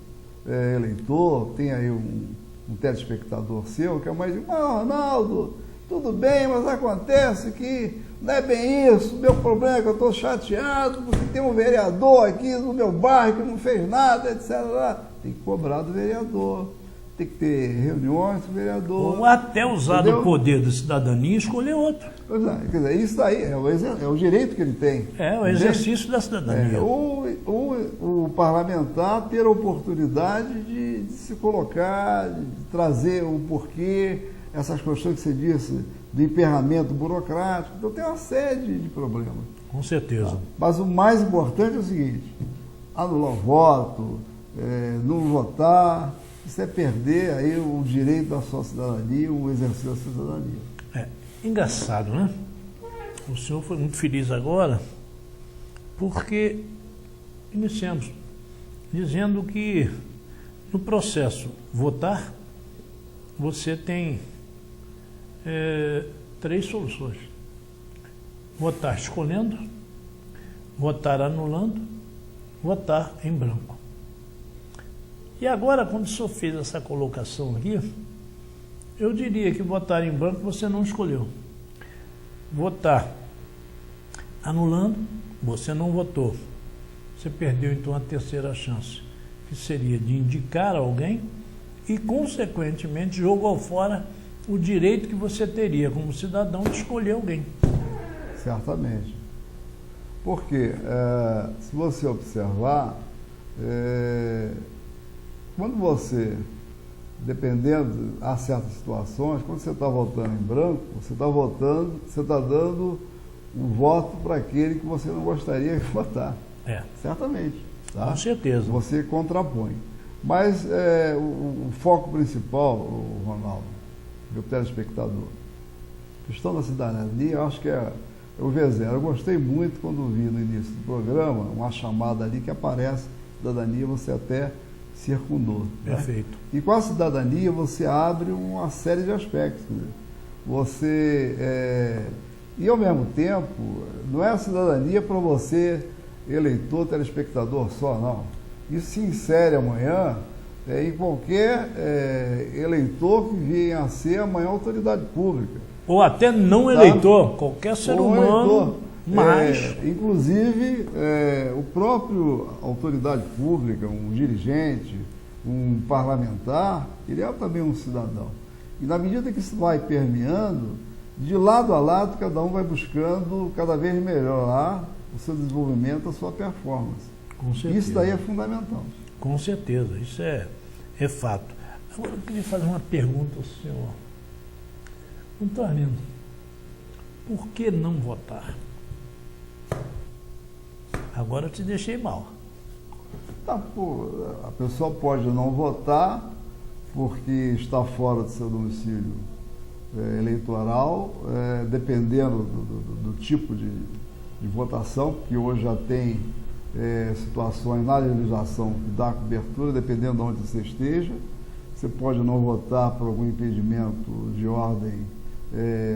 eleitor, tenha aí um telespectador seu, que é mais de, Ronaldo, tudo bem, mas acontece que não é bem isso, meu problema é que eu estou chateado porque tem um vereador aqui no meu bairro que não fez nada, etc. Tem que cobrar do vereador, tem que ter reuniões com o vereador. Ou até usar do poder da cidadania e escolher outro. Pois é, quer dizer, isso daí é o direito que ele tem. É o exercício da cidadania. O parlamentar ter a oportunidade de se colocar, de trazer o porquê, essas questões que você disse, do emperramento burocrático. Então tem uma série de problemas. Com certeza. Mas o mais importante é o seguinte: anular o voto, não votar, isso é perder aí o direito da sua cidadania, o exercício da cidadania. Engraçado, né? O senhor foi muito feliz agora, porque iniciamos dizendo que no processo votar, você tem 3 soluções: votar escolhendo, votar anulando, votar em branco. E agora, quando o senhor fez essa colocação aqui, eu diria que votar em branco você não escolheu. Votar anulando, você não votou. Você perdeu, então, a terceira chance, que seria de indicar alguém e, consequentemente, jogou fora o direito que você teria como cidadão de escolher alguém. Certamente. Porque, se você observar, quando você, dependendo, há certas situações, quando você está votando em branco, você está dando um voto para aquele que você não gostaria de votar. Certamente. Tá? Com certeza. Você contrapõe. Mas o foco principal, Ronaldo, meu telespectador, questão da cidadania, eu acho que é o V0. Eu gostei muito quando vi no início do programa uma chamada ali que aparece cidadania, você até circundou. Perfeito. Né? E com a cidadania você abre uma série de aspectos. Né? E ao mesmo tempo, não é a cidadania para você, eleitor, telespectador só, não. Isso se insere amanhã em qualquer eleitor que venha a ser amanhã autoridade pública. Ou até não eleitor, qualquer ser humano. Mas, inclusive, o próprio autoridade pública, um dirigente, um parlamentar, ele é também um cidadão. E na medida que isso vai permeando, de lado a lado, cada um vai buscando cada vez melhorar o seu desenvolvimento, a sua performance. Com certeza. Isso daí é fundamental. Com certeza, isso é fato. Agora eu queria fazer uma pergunta ao senhor. Antônio, por que não votar? Agora eu te deixei mal. A pessoa pode não votar porque está fora do seu domicílio eleitoral, dependendo do tipo de votação, porque hoje já tem situações na legislação que dá cobertura, dependendo de onde você esteja. Você pode não votar por algum impedimento de ordem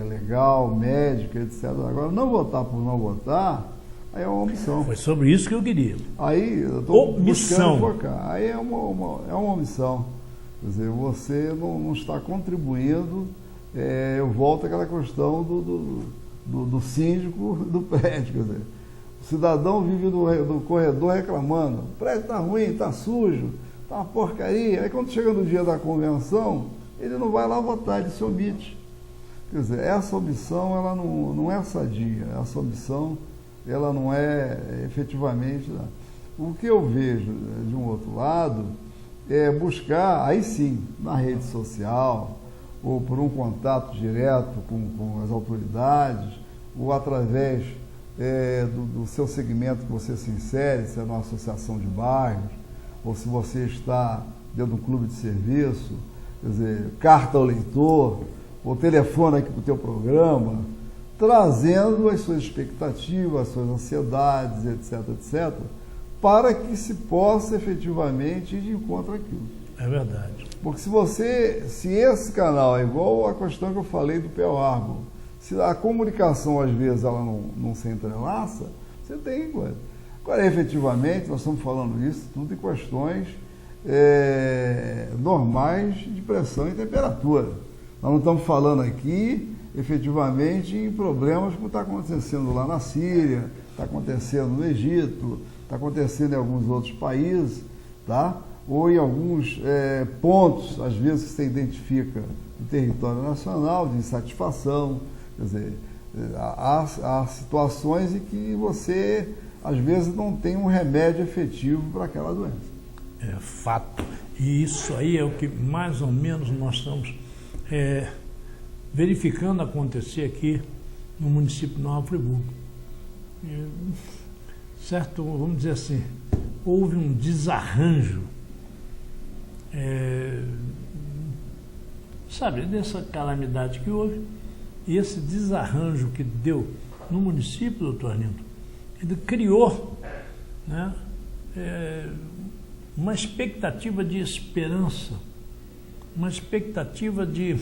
legal, médica, etc. Agora, não votar por não votar, aí é uma omissão. Foi sobre isso que eu queria. Aí eu estou buscando focar. Aí é uma omissão. Quer dizer, você não está contribuindo. Eu volto àquela questão do síndico do prédio. Quer dizer, o cidadão vive do corredor reclamando: o prédio está ruim, está sujo, está uma porcaria. Aí quando chega no dia da convenção, ele não vai lá votar, ele se omite. Quer dizer, essa omissão ela não é sadia, essa omissão ela não é efetivamente. O que eu vejo de um outro lado é buscar, aí sim, na rede social, ou por um contato direto com as autoridades, ou através do seu segmento que você se insere, se é numa associação de bairros, ou se você está dentro de um clube de serviço, quer dizer, carta ao leitor, ou telefone aqui para o teu programa, trazendo as suas expectativas, as suas ansiedades, etc., etc., para que se possa efetivamente ir de encontro àquilo. É verdade. Porque se esse canal é igual à questão que eu falei do Pearl Harbor, se a comunicação às vezes ela não se entrelaça, você tem coisa. Agora, efetivamente, nós estamos falando isso tudo em questões normais de pressão e temperatura. Nós não estamos falando aqui, efetivamente, em problemas como está acontecendo lá na Síria, está acontecendo no Egito, está acontecendo em alguns outros países, tá? Ou em alguns pontos, às vezes, que você identifica no território nacional, de insatisfação. Quer dizer, há situações em que você, às vezes, não tem um remédio efetivo para aquela doença. É fato. E isso aí é o que mais ou menos nós estamos verificando acontecer aqui no município de Nova Friburgo. Certo, vamos dizer assim, houve um desarranjo, dessa calamidade que houve, e esse desarranjo que deu no município, doutor Arlindo, ele criou, né, uma expectativa de esperança, uma expectativa de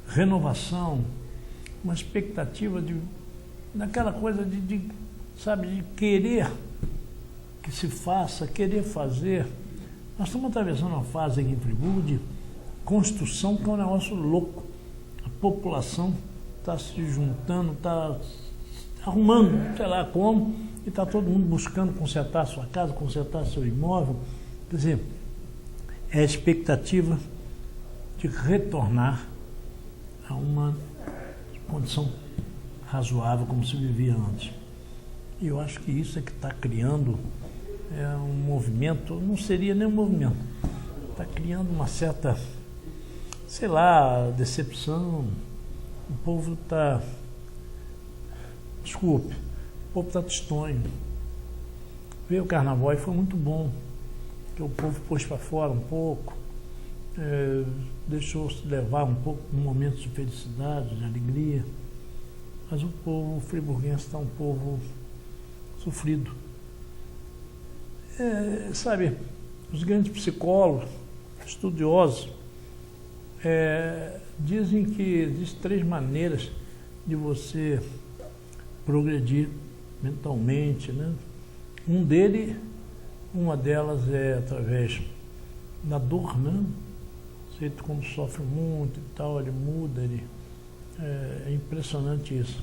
renovação, uma expectativa daquela coisa de querer que se faça, querer fazer. Nós estamos atravessando uma fase aqui em Friburgo de construção que é um negócio louco. A população está se juntando, está arrumando, sei lá como, e está todo mundo buscando consertar a sua casa, consertar seu imóvel. Quer dizer, é a expectativa de retornar a uma condição razoável como se vivia antes. E eu acho que isso é que está criando um movimento, não seria nem um movimento, está criando uma certa, decepção. O povo está, o povo está tristonho. Veio o carnaval e foi muito bom, que o povo pôs para fora um pouco, deixou-se levar um pouco num momento de felicidade, de alegria. Mas o povo friburguense está um povo sofrido. Os grandes psicólogos, estudiosos, dizem que existem 3 maneiras de você progredir mentalmente, né? Uma delas é através da dor, né? Você, quando sofre muito e tal, ele muda, é impressionante isso.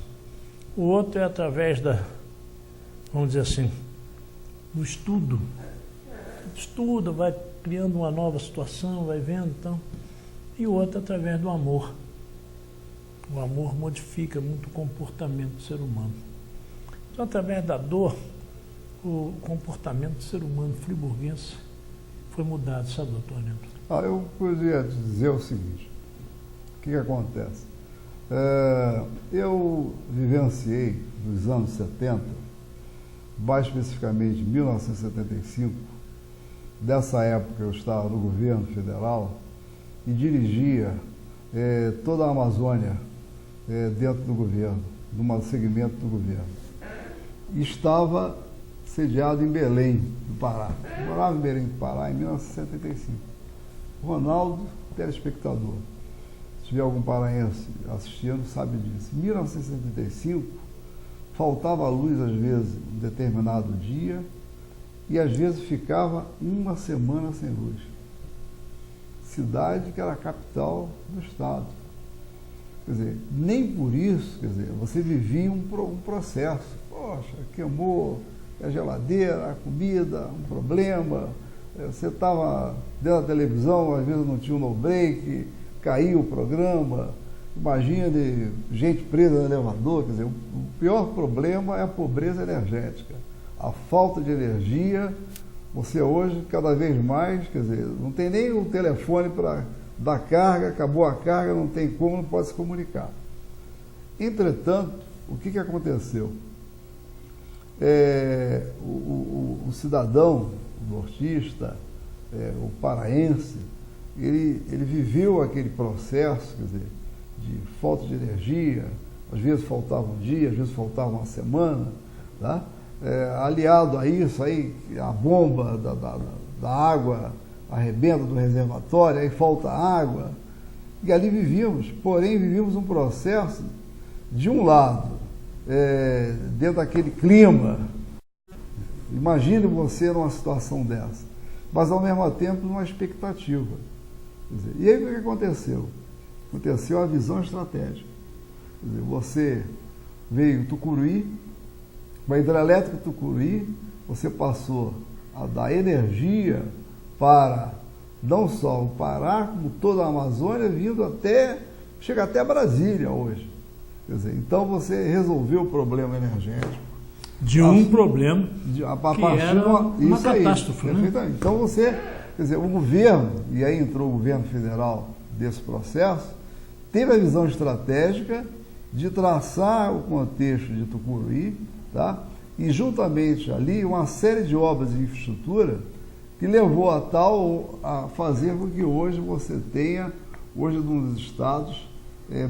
O outro é através vamos dizer assim, do estudo. Estuda, vai criando uma nova situação, vai vendo, então. E o outro é através do amor. O amor modifica muito o comportamento do ser humano. Então, através da dor, o comportamento do ser humano friburguense foi mudado, sabe, doutor Arlindo? Eu poderia dizer o seguinte: o que acontece? Eu vivenciei nos anos 70, mais especificamente em 1975, dessa época eu estava no governo federal e dirigia toda a Amazônia dentro do governo, num segmento do governo. E estava sediado em Belém do Pará. Eu morava em Belém do Pará em 1975. Ronaldo, telespectador. Se tiver algum paraense assistindo, sabe disso. Em 1975, faltava luz às vezes um determinado dia e às vezes ficava uma semana sem luz. Cidade que era a capital do estado. Quer dizer, nem por isso, quer dizer, você vivia um processo. Poxa, queimou a geladeira, a comida, um problema. Você estava dentro da televisão, às vezes não tinha um no-break, caiu o programa. Imagine gente presa no elevador. Quer dizer, o pior problema é a pobreza energética. A falta de energia. Você hoje, cada vez mais, quer dizer, não tem nem o telefone para dar carga, acabou a carga, não tem como, não pode se comunicar. Entretanto, o que aconteceu? O cidadão, o nortista, o paraense, ele viveu aquele processo, quer dizer, de falta de energia, às vezes faltava um dia, às vezes faltava uma semana, tá? Aliado a isso, aí a bomba da água arrebenta do reservatório, aí falta água, e ali vivíamos, porém vivíamos um processo, de um lado, dentro daquele clima, imagine você numa situação dessa, mas ao mesmo tempo numa expectativa. Quer dizer, e aí o que aconteceu? Aconteceu a visão estratégica. Quer dizer, você veio em Tucuruí, com a hidrelétrica Tucuruí, você passou a dar energia para não só o Pará, como toda a Amazônia, chega até Brasília hoje. Quer dizer, então você resolveu o problema energético. De um problema que era uma catástrofe, né? Então você, quer dizer, o governo, e aí entrou o governo federal desse processo, teve a visão estratégica de traçar o contexto de Tucuruí, tá? E juntamente ali uma série de obras de infraestrutura que levou a fazer com que hoje você tenha, hoje um dos estados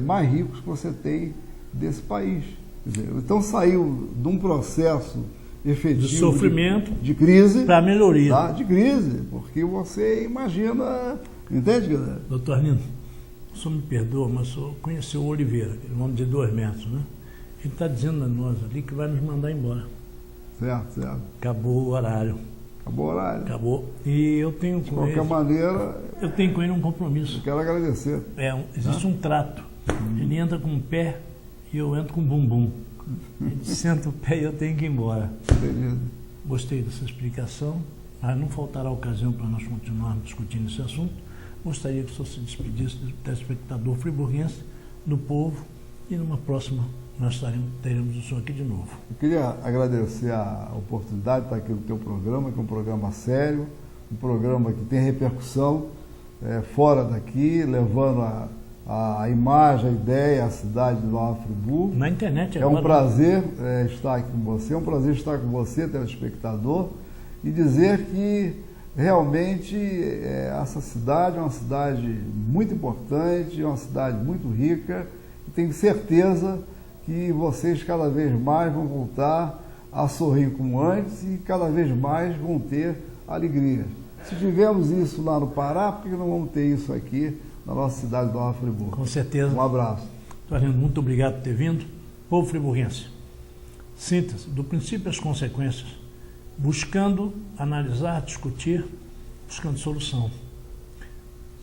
mais ricos que você tem desse país. Quer dizer, então saiu de um processo efetivo de sofrimento, de crise para melhoria. Tá? De crise, porque você imagina, entende? Doutor Arlindo, o senhor me perdoa, mas o senhor conheceu o Oliveira, aquele homem de 2 metros, né? Ele está dizendo a nós ali que vai nos mandar embora. Certo. Acabou o horário. Acabou o horário. Acabou. E eu tenho com ele... De qualquer maneira... Eu tenho com ele um compromisso. Eu quero agradecer. Existe um trato. Ele entra com o pé e eu entro com o bumbum. Ele senta o pé e eu tenho que ir embora. Beleza. Gostei dessa explicação, mas não faltará ocasião para nós continuarmos discutindo esse assunto. Gostaria que o senhor se despedisse do telespectador friburguense, do povo, e numa próxima nós teremos o senhor aqui de novo. Eu queria agradecer a oportunidade de estar aqui no teu programa, que é um programa sério, um programa que tem repercussão fora daqui, levando a imagem, a ideia, a cidade de Nova Friburgo. Na internet agora. É um prazer estar aqui com você, é um prazer estar com você, telespectador, e dizer que realmente essa cidade é uma cidade muito importante, é uma cidade muito rica, e tenho certeza que vocês cada vez mais vão voltar a sorrir como antes e cada vez mais vão ter alegria. Se tivemos isso lá no Pará, por que não vamos ter isso aqui na nossa cidade de Nova Friburgo? Com certeza. Um abraço. Arlindo, muito obrigado por ter vindo. Povo friburguense, sinta-se do princípio às consequências, buscando analisar, discutir, buscando solução.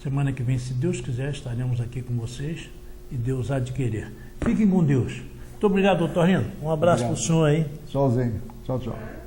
Semana que vem, se Deus quiser, estaremos aqui com vocês e Deus há de querer. Fiquem com Deus. Muito obrigado, doutor Arlindo. Um abraço para o senhor aí. Tchauzinho. Tchau, tchau.